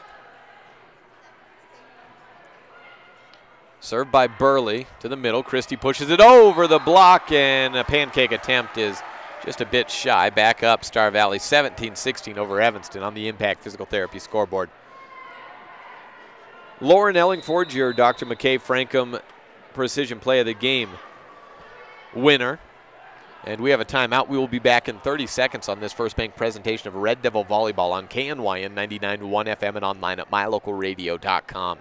Served by Burley to the middle. Christie pushes it over the block, and a pancake attempt is just a bit shy. Back up, Star Valley 17-16 over Evanston on the Impact Physical Therapy scoreboard. Lauren Ellingford, your Dr. McKay Frankham Precision Play of the Game winner. And we have a timeout. We will be back in 30 seconds on this First Bank presentation of Red Devil Volleyball on KNYN 99.1 FM and online at mylocalradio.com.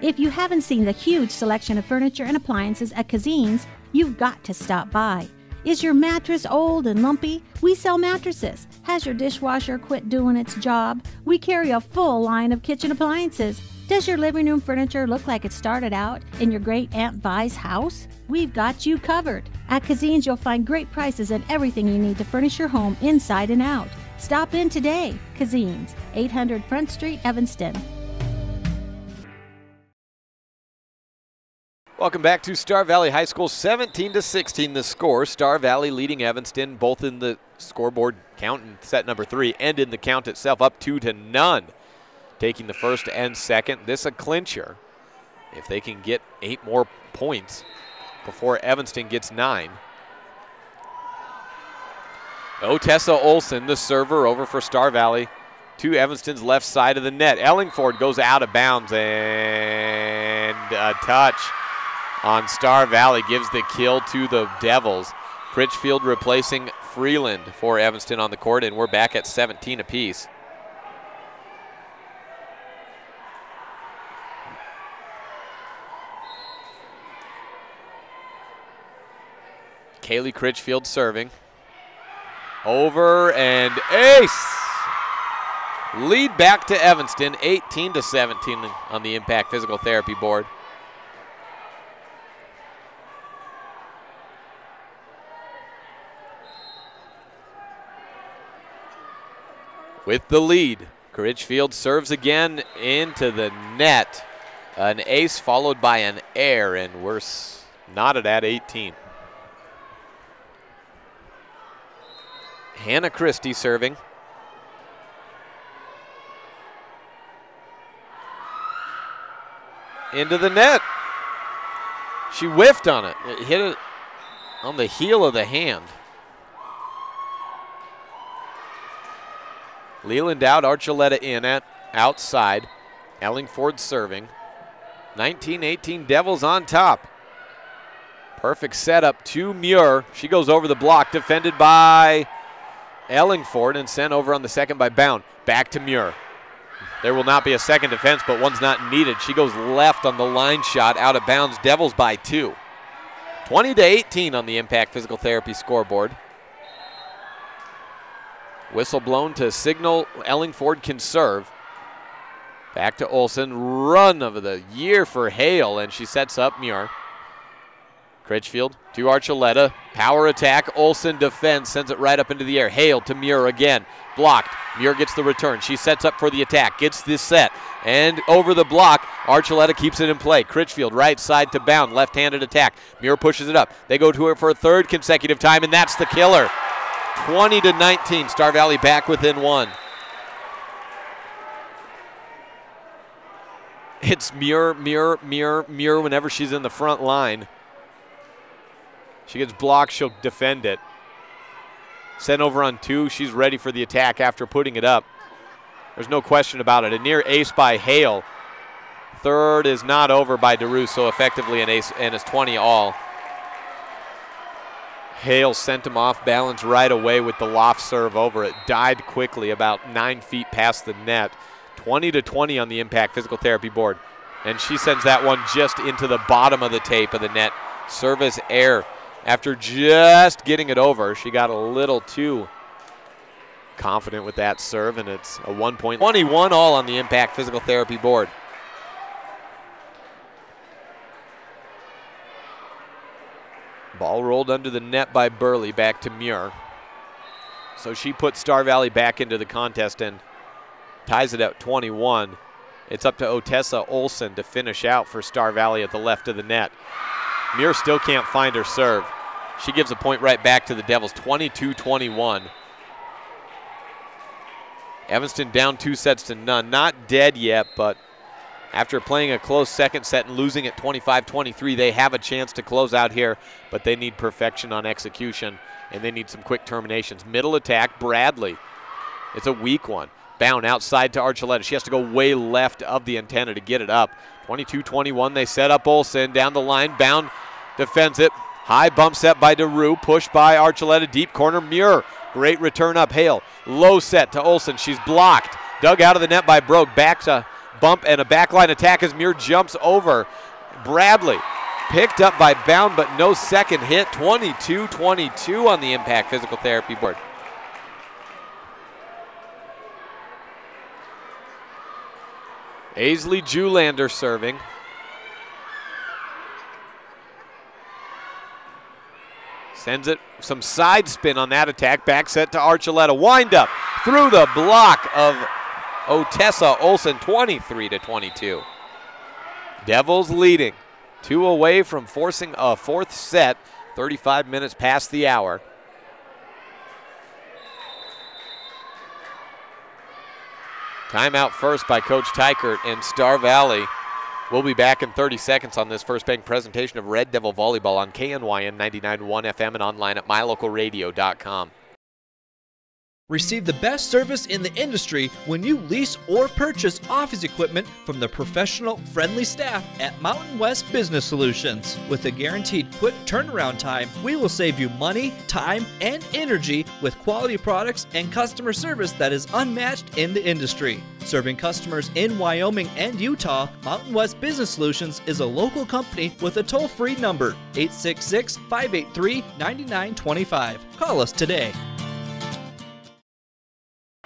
If you haven't seen the huge selection of furniture and appliances at Kazine's, you've got to stop by. Is your mattress old and lumpy? We sell mattresses. Has your dishwasher quit doing its job? We carry a full line of kitchen appliances. Does your living room furniture look like it started out in your great Aunt Vi's house? We've got you covered. At Kazine's, you'll find great prices and everything you need to furnish your home inside and out. Stop in today. Kazine's, 800 Front Street, Evanston. Welcome back to Star Valley High School, 17-16 the score. Star Valley leading Evanston both in the scoreboard count in set number 3 and in the count itself, up 2-0. Taking the first and second. This a clincher if they can get 8 more points before Evanston gets 9. Tessa Olson, the server, over for Star Valley to Evanston's left side of the net. Ellingford goes out of bounds, and a touch on Star Valley gives the kill to the Devils. Critchfield replacing Freeland for Evanston on the court, and we're back at 17 apiece. Kaylee Critchfield serving. Over and ace! Lead back to Evanston, 18-17 on the Impact Physical Therapy board. With the lead, Critchfield serves again into the net. An ace followed by an air, and we're knotted at 18. Hannah Christie serving. Into the net. She whiffed on it. It hit it on the heel of the hand. Leland out, Archuleta in at outside. Ellingford serving. 19-18 Devils on top. Perfect setup to Muir. She goes over the block, defended by Ellingford and sent over on the second by Bound. Back to Muir. There will not be a second defense, but one's not needed. She goes left on the line shot, out of bounds. Devils by 2. 20-18 on the Impact Physical Therapy scoreboard. Whistle blown to signal Ellingford can serve. Back to Olson. Run of the year for Hale, and she sets up Muir. Critchfield to Archuleta. Power attack. Olson defends, sends it right up into the air. Hale to Muir again. Blocked. Muir gets the return. She sets up for the attack. Gets this set. And over the block, Archuleta keeps it in play. Critchfield right side to Bound. Left-handed attack. Muir pushes it up. They go to her for a third consecutive time, and that's the killer. 20-19. Star Valley back within 1. It's Muir whenever she's in the front line. She gets blocked, she'll defend it. Sent over on 2, she's ready for the attack after putting it up. There's no question about it. A near ace by Hale. Third is not over by DeRue, so effectively an ace, and it's 20 all. Hale sent him off balance right away with the loft serve over it. Died quickly, about 9 feet past the net. 20-20 on the Impact Physical Therapy board. And she sends that one just into the bottom of the tape of the net. Service error. After just getting it over, she got a little too confident with that serve, and it's a 1 point. 21 all on the Impact Physical Therapy board. Ball rolled under the net by Burley, back to Muir. So she puts Star Valley back into the contest and ties it at 21. It's up to Otessa Olsen to finish out for Star Valley at the left of the net. Muir still can't find her serve. She gives a point right back to the Devils, 22-21. Evanston down 2-0. Not dead yet, but after playing a close second set and losing at 25-23, they have a chance to close out here, but they need perfection on execution, and they need some quick terminations. Middle attack, Bradley. It's a weak one. Bound outside to Archuleta. She has to go way left of the antenna to get it up. 22-21, they set up Olsen down the line. Bound defends it. High bump set by DeRue, pushed by Archuleta, deep corner, Muir. Great return up, Hale. Low set to Olsen, she's blocked. Dug out of the net by Brogue, back to bump and a backline attack as Muir jumps over. Bradley picked up by Bound, but no second hit. 22-22 on the Impact Physical Therapy board. Aisley Julander serving. Sends it some side spin on that attack. Back set to Archuleta. Wind up through the block of Otessa Olsen, 23-22. Devils leading. 2 away from forcing a fourth set. 35 minutes past the hour. Timeout first by Coach Tykert, and Star Valley will be back in 30 seconds on this First Bank presentation of Red Devil Volleyball on KNYN 99.1 FM and online at mylocalradio.com. Receive the best service in the industry when you lease or purchase office equipment from the professional, friendly staff at Mountain West Business Solutions. With a guaranteed quick turnaround time, we will save you money, time, and energy with quality products and customer service that is unmatched in the industry. Serving customers in Wyoming and Utah, Mountain West Business Solutions is a local company with a toll-free number, 866-583-9925. Call us today.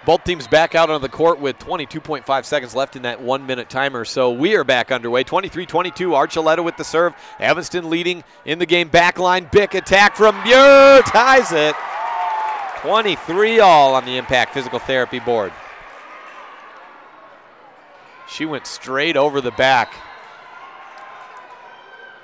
Both teams back out on the court with 22.5 seconds left in that 1-minute timer. So we are back underway. 23-22, Archuleta with the serve. Evanston leading in the game. Backline, big attack from Muir. Ties it. 23-all on the Impact Physical Therapy board. She went straight over the back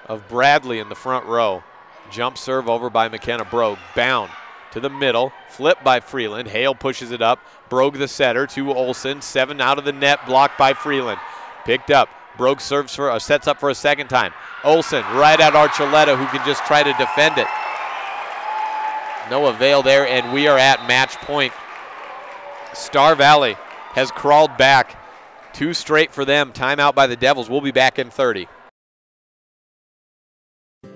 of Bradley in the front row. Jump serve over by McKenna Brogue. Bound to the middle, flip by Freeland. Hale pushes it up. Brogue the setter to Olsen. 7 out of the net, blocked by Freeland. Picked up. Brogue serves for sets up for a second time. Olsen right at Archuleta, who can just try to defend it. No avail there, and we are at match point. Star Valley has crawled back. 2 straight for them. Timeout by the Devils. We'll be back in 30.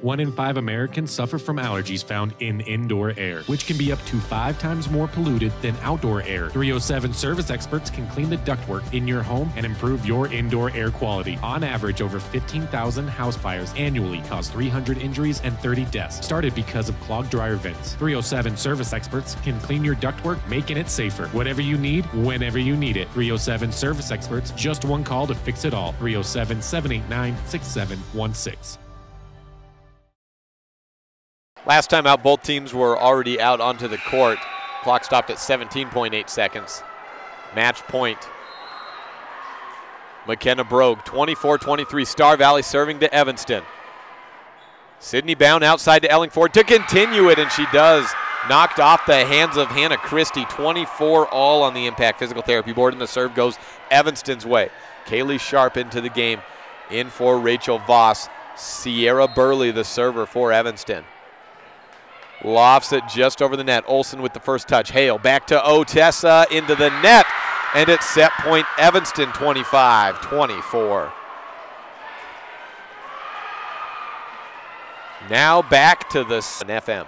1 in 5 Americans suffer from allergies found in indoor air, which can be up to 5 times more polluted than outdoor air. 307 service experts can clean the ductwork in your home and improve your indoor air quality. On average, over 15,000 house fires annually cause 300 injuries and 30 deaths, started because of clogged dryer vents. 307 service experts can clean your ductwork, making it safer. Whatever you need, whenever you need it. 307 service experts, just one call to fix it all. 307-789-6716. Last time out, both teams were already out onto the court. Clock stopped at 17.8 seconds. Match point. McKenna Brogue, 24-23. Star Valley serving to Evanston. Sydney Bound outside to Ellingford to continue it, and she does. Knocked off the hands of Hannah Christie. 24-all on the Impact Physical Therapy board, and the serve goes Evanston's way. Kaylee Sharp into the game. In for Rachel Voss. Sierra Burley, the server for Evanston. Lofts it just over the net. Olsen with the first touch. Hale back to Otessa into the net. And it's set point Evanston 25-24. Now back to the FM.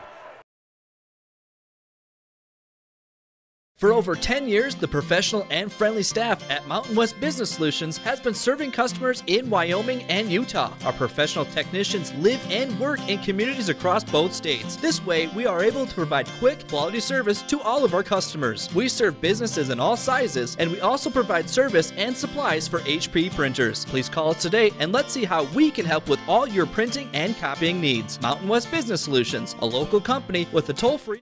For over 10 years, the professional and friendly staff at Mountain West Business Solutions has been serving customers in Wyoming and Utah. Our professional technicians live and work in communities across both states. This way, we are able to provide quick, quality service to all of our customers. We serve businesses in all sizes, and we also provide service and supplies for HP printers. Please call us today and let's see how we can help with all your printing and copying needs. Mountain West Business Solutions, a local company with a toll-free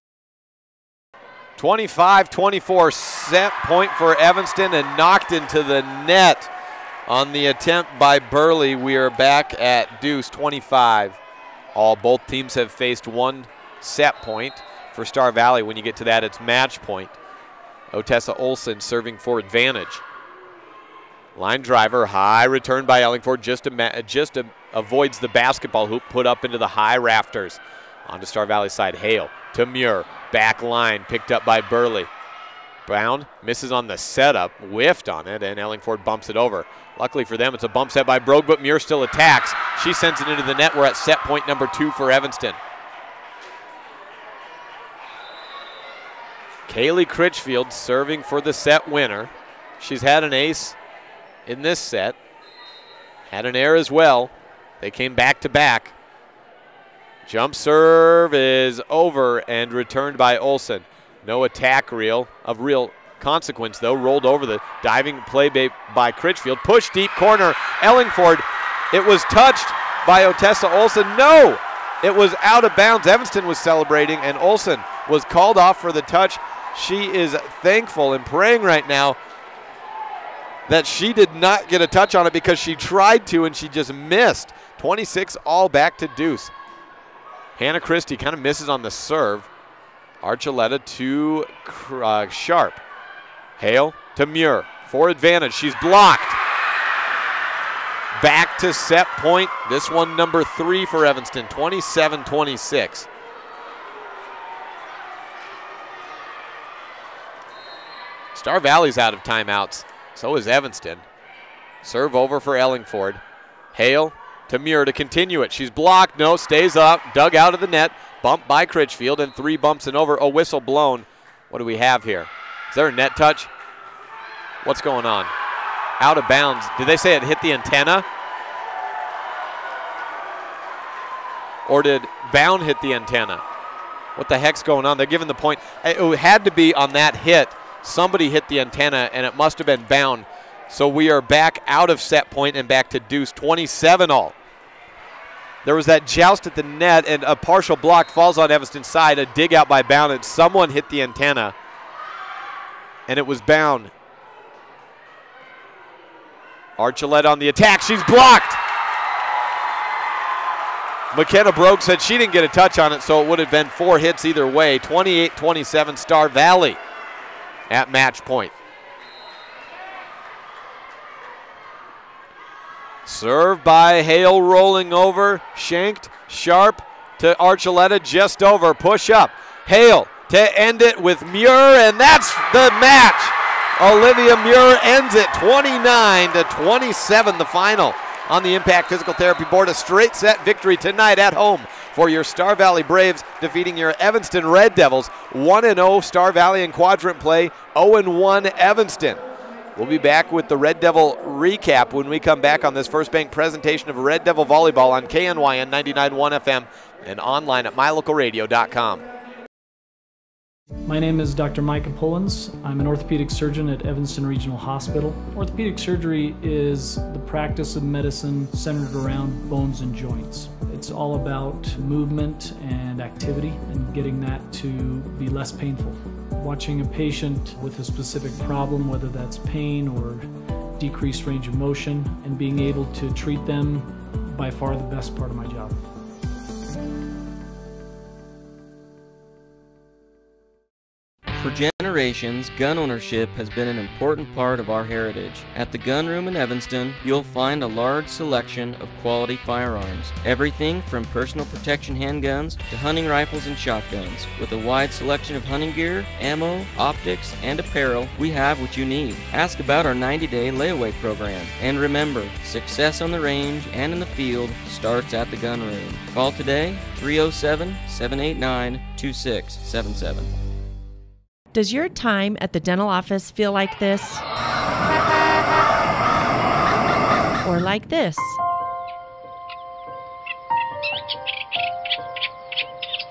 25-24 set point for Evanston and knocked into the net on the attempt by Burley. We are back at deuce 25. Both teams have faced one set point. For Star Valley, when you get to that, it's match point. Otessa Olson serving for advantage. Line driver, high return by Ellingford, just avoids the basketball hoop put up into the high rafters. On to Star Valley side, Hale to Muir. Back line picked up by Burley. Brown misses on the setup, whiffed on it, and Ellingford bumps it over. Luckily for them, it's a bump set by Brogue, but Muir still attacks. She sends it into the net. We're at set point number 2 for Evanston. Kaylee Critchfield serving for the set winner. She's had an ace in this set, had an error as well. They came back to back. Jump serve is over and returned by Olson. No attack of real consequence, though. Rolled over the diving play by Critchfield. Push deep corner. Ellingford. It was touched by Otessa Olson. No! It was out of bounds. Evanston was celebrating, and Olson was called off for the touch. She is thankful and praying right now that she did not get a touch on it because she tried to and she just missed. 26 all back to deuce. Hannah Christie kind of misses on the serve. Archuleta to Sharp. Hale to Muir for advantage. She's blocked. Back to set point. This one number 3 for Evanston, 27-26. Star Valley's out of timeouts. So is Evanston. Serve over for Ellingford. Hale to Muir to continue it. She's blocked. No, stays up. Dug out of the net. Bumped by Critchfield and 3 bumps and over. A whistle blown. What do we have here? Is there a net touch? What's going on? Out of bounds. Did they say it hit the antenna? Or did Bound hit the antenna? What the heck's going on? They're giving the point. It had to be on that hit. Somebody hit the antenna, and it must have been Bound. So we are back out of set point and back to deuce, 27 all. There was that joust at the net, and a partial block falls on Evanston's side. A dig out by Bound, and someone hit the antenna, and it was Bound. Archuleta on the attack. She's blocked. McKenna Brogue said she didn't get a touch on it, so it would have been 4 hits either way. 28-27 Star Valley at match point. Serve by Hale, rolling over, shanked, Sharp to Archuleta, just over, push up. Hale to end it with Muir, and that's the match. Olivia Muir ends it 29-27, the final on the Impact Physical Therapy Board. A straight set victory tonight at home for your Star Valley Braves, defeating your Evanston Red Devils. 1-0 Star Valley in quadrant play, 0-1 Evanston. We'll be back with the Red Devil recap when we come back on this First Bank presentation of Red Devil Volleyball on KNYN 99.1 FM and online at mylocalradio.com. My name is Dr. Micah Pullins. I'm an orthopedic surgeon at Evanston Regional Hospital. Orthopedic surgery is the practice of medicine centered around bones and joints. It's all about movement and activity and getting that to be less painful. Watching a patient with a specific problem, whether that's pain or decreased range of motion, and being able to treat them, by far the best part of my job. For generations, gun ownership has been an important part of our heritage. At the Gun Room in Evanston, you'll find a large selection of quality firearms. Everything from personal protection handguns to hunting rifles and shotguns. With a wide selection of hunting gear, ammo, optics, and apparel, we have what you need. Ask about our 90-day layaway program. And remember, success on the range and in the field starts at the Gun Room. Call today, 307-789-2677. Does your time at the dental office feel like this? Or like this?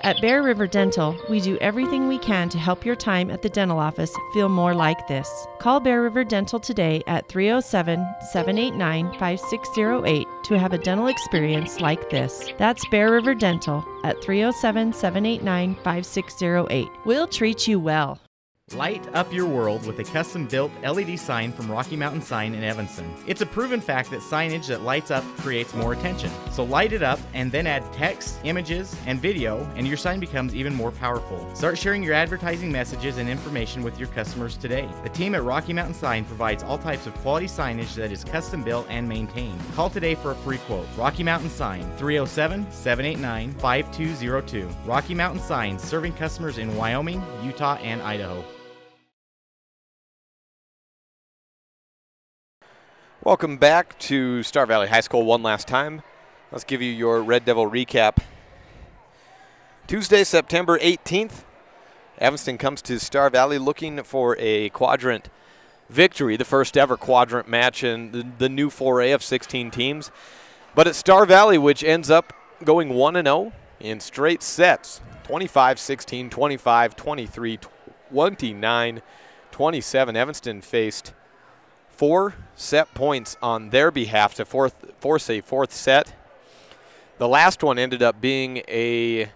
At Bear River Dental, we do everything we can to help your time at the dental office feel more like this. Call Bear River Dental today at 307-789-5608 to have a dental experience like this. That's Bear River Dental at 307-789-5608. We'll treat you well. Light up your world with a custom-built LED sign from Rocky Mountain Sign in Evanston. It's a proven fact that signage that lights up creates more attention. So light it up and then add text, images, and video, and your sign becomes even more powerful. Start sharing your advertising messages and information with your customers today. The team at Rocky Mountain Sign provides all types of quality signage that is custom-built and maintained. Call today for a free quote. Rocky Mountain Sign, 307-789-5202. Rocky Mountain Sign, serving customers in Wyoming, Utah, and Idaho. Welcome back to Star Valley High School one last time. Let's give you your Red Devil recap. Tuesday, September 18th, Evanston comes to Star Valley looking for a quadrant victory, the first ever quadrant match in the new foray of 16 teams. But it's Star Valley, which ends up going 1-0 in straight sets, 25-16, 25-23, 29-27. Evanston faced 4 set points on their behalf to force a fourth set. The last one ended up being a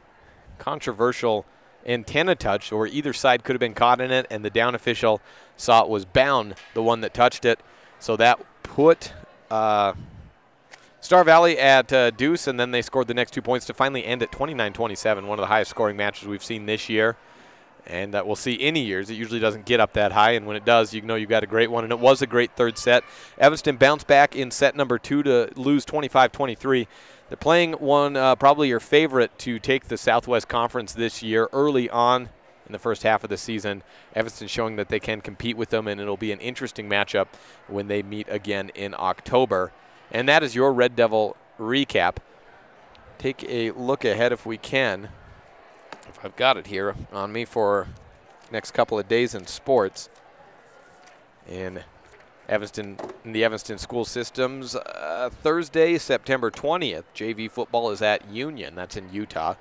controversial antenna touch, or either side could have been caught in it, and the down official saw it was bound, the one that touched it. So that put Star Valley at deuce, and then they scored the next 2 points to finally end at 29-27, one of the highest scoring matches we've seen this year. And that we'll see any years. It usually doesn't get up that high, and when it does, you know you've got a great one, and it was a great third set. Evanston bounced back in set number 2 to lose 25-23. They're playing one, probably your favorite to take the Southwest Conference this year early on in the first half of the season. Evanston showing that they can compete with them, and it'll be an interesting matchup when they meet again in October. And that is your Red Devil recap. Take a look ahead if we can. If I've got it here on me for next couple of days in sports. In Evanston, in the Evanston school systems, Thursday, September 20th, JV football is at Union. That's in Utah.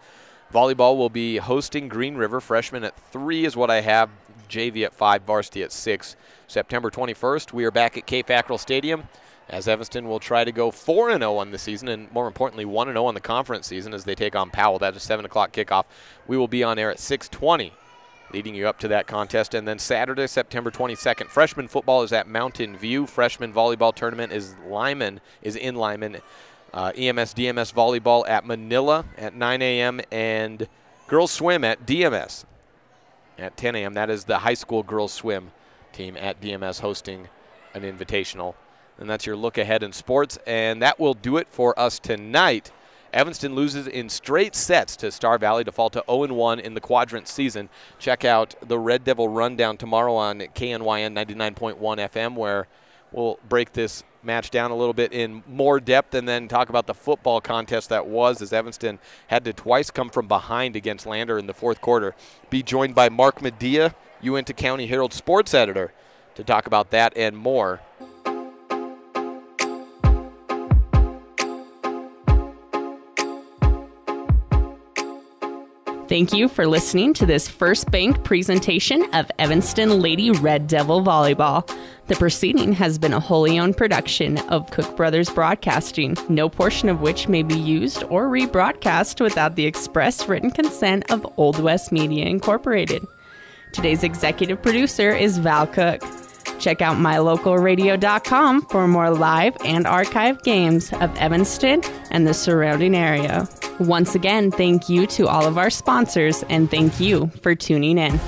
Volleyball will be hosting Green River. Freshmen at 3 is what I have. JV at 5, varsity at 6. September 21st, we are back at K. Fackrell Stadium, as Evanston will try to go 4-0 on the season, and more importantly 1-0 on the conference season as they take on Powell. That's a 7 o'clock kickoff. We will be on air at 6:20, leading you up to that contest. And then Saturday, September 22nd, freshman football is at Mountain View. Freshman volleyball tournament is in Lyman. EMS, DMS volleyball at Manila at 9 a.m. and girls swim at DMS at 10 a.m. That is the high school girls swim team at DMS hosting an invitational. And that's your look ahead in sports. And that will do it for us tonight. Evanston loses in straight sets to Star Valley to fall to 0-1 in the quadrant season. Check out the Red Devil Rundown tomorrow on KNYN 99.1 FM, where we'll break this match down a little bit in more depth and then talk about the football contest that was, as Evanston had to twice come from behind against Lander in the fourth quarter. Be joined by Mark Medea, Uinta County Herald sports editor, to talk about that and more. Thank you for listening to this First Bank presentation of Evanston Lady Red Devil Volleyball. The proceeding has been a wholly owned production of Cook Brothers Broadcasting, no portion of which may be used or rebroadcast without the express written consent of Old West Media Incorporated. Today's executive producer is Val Cook. Check out mylocalradio.com for more live and archived games of Evanston and the surrounding area. Once again, thank you to all of our sponsors, and thank you for tuning in.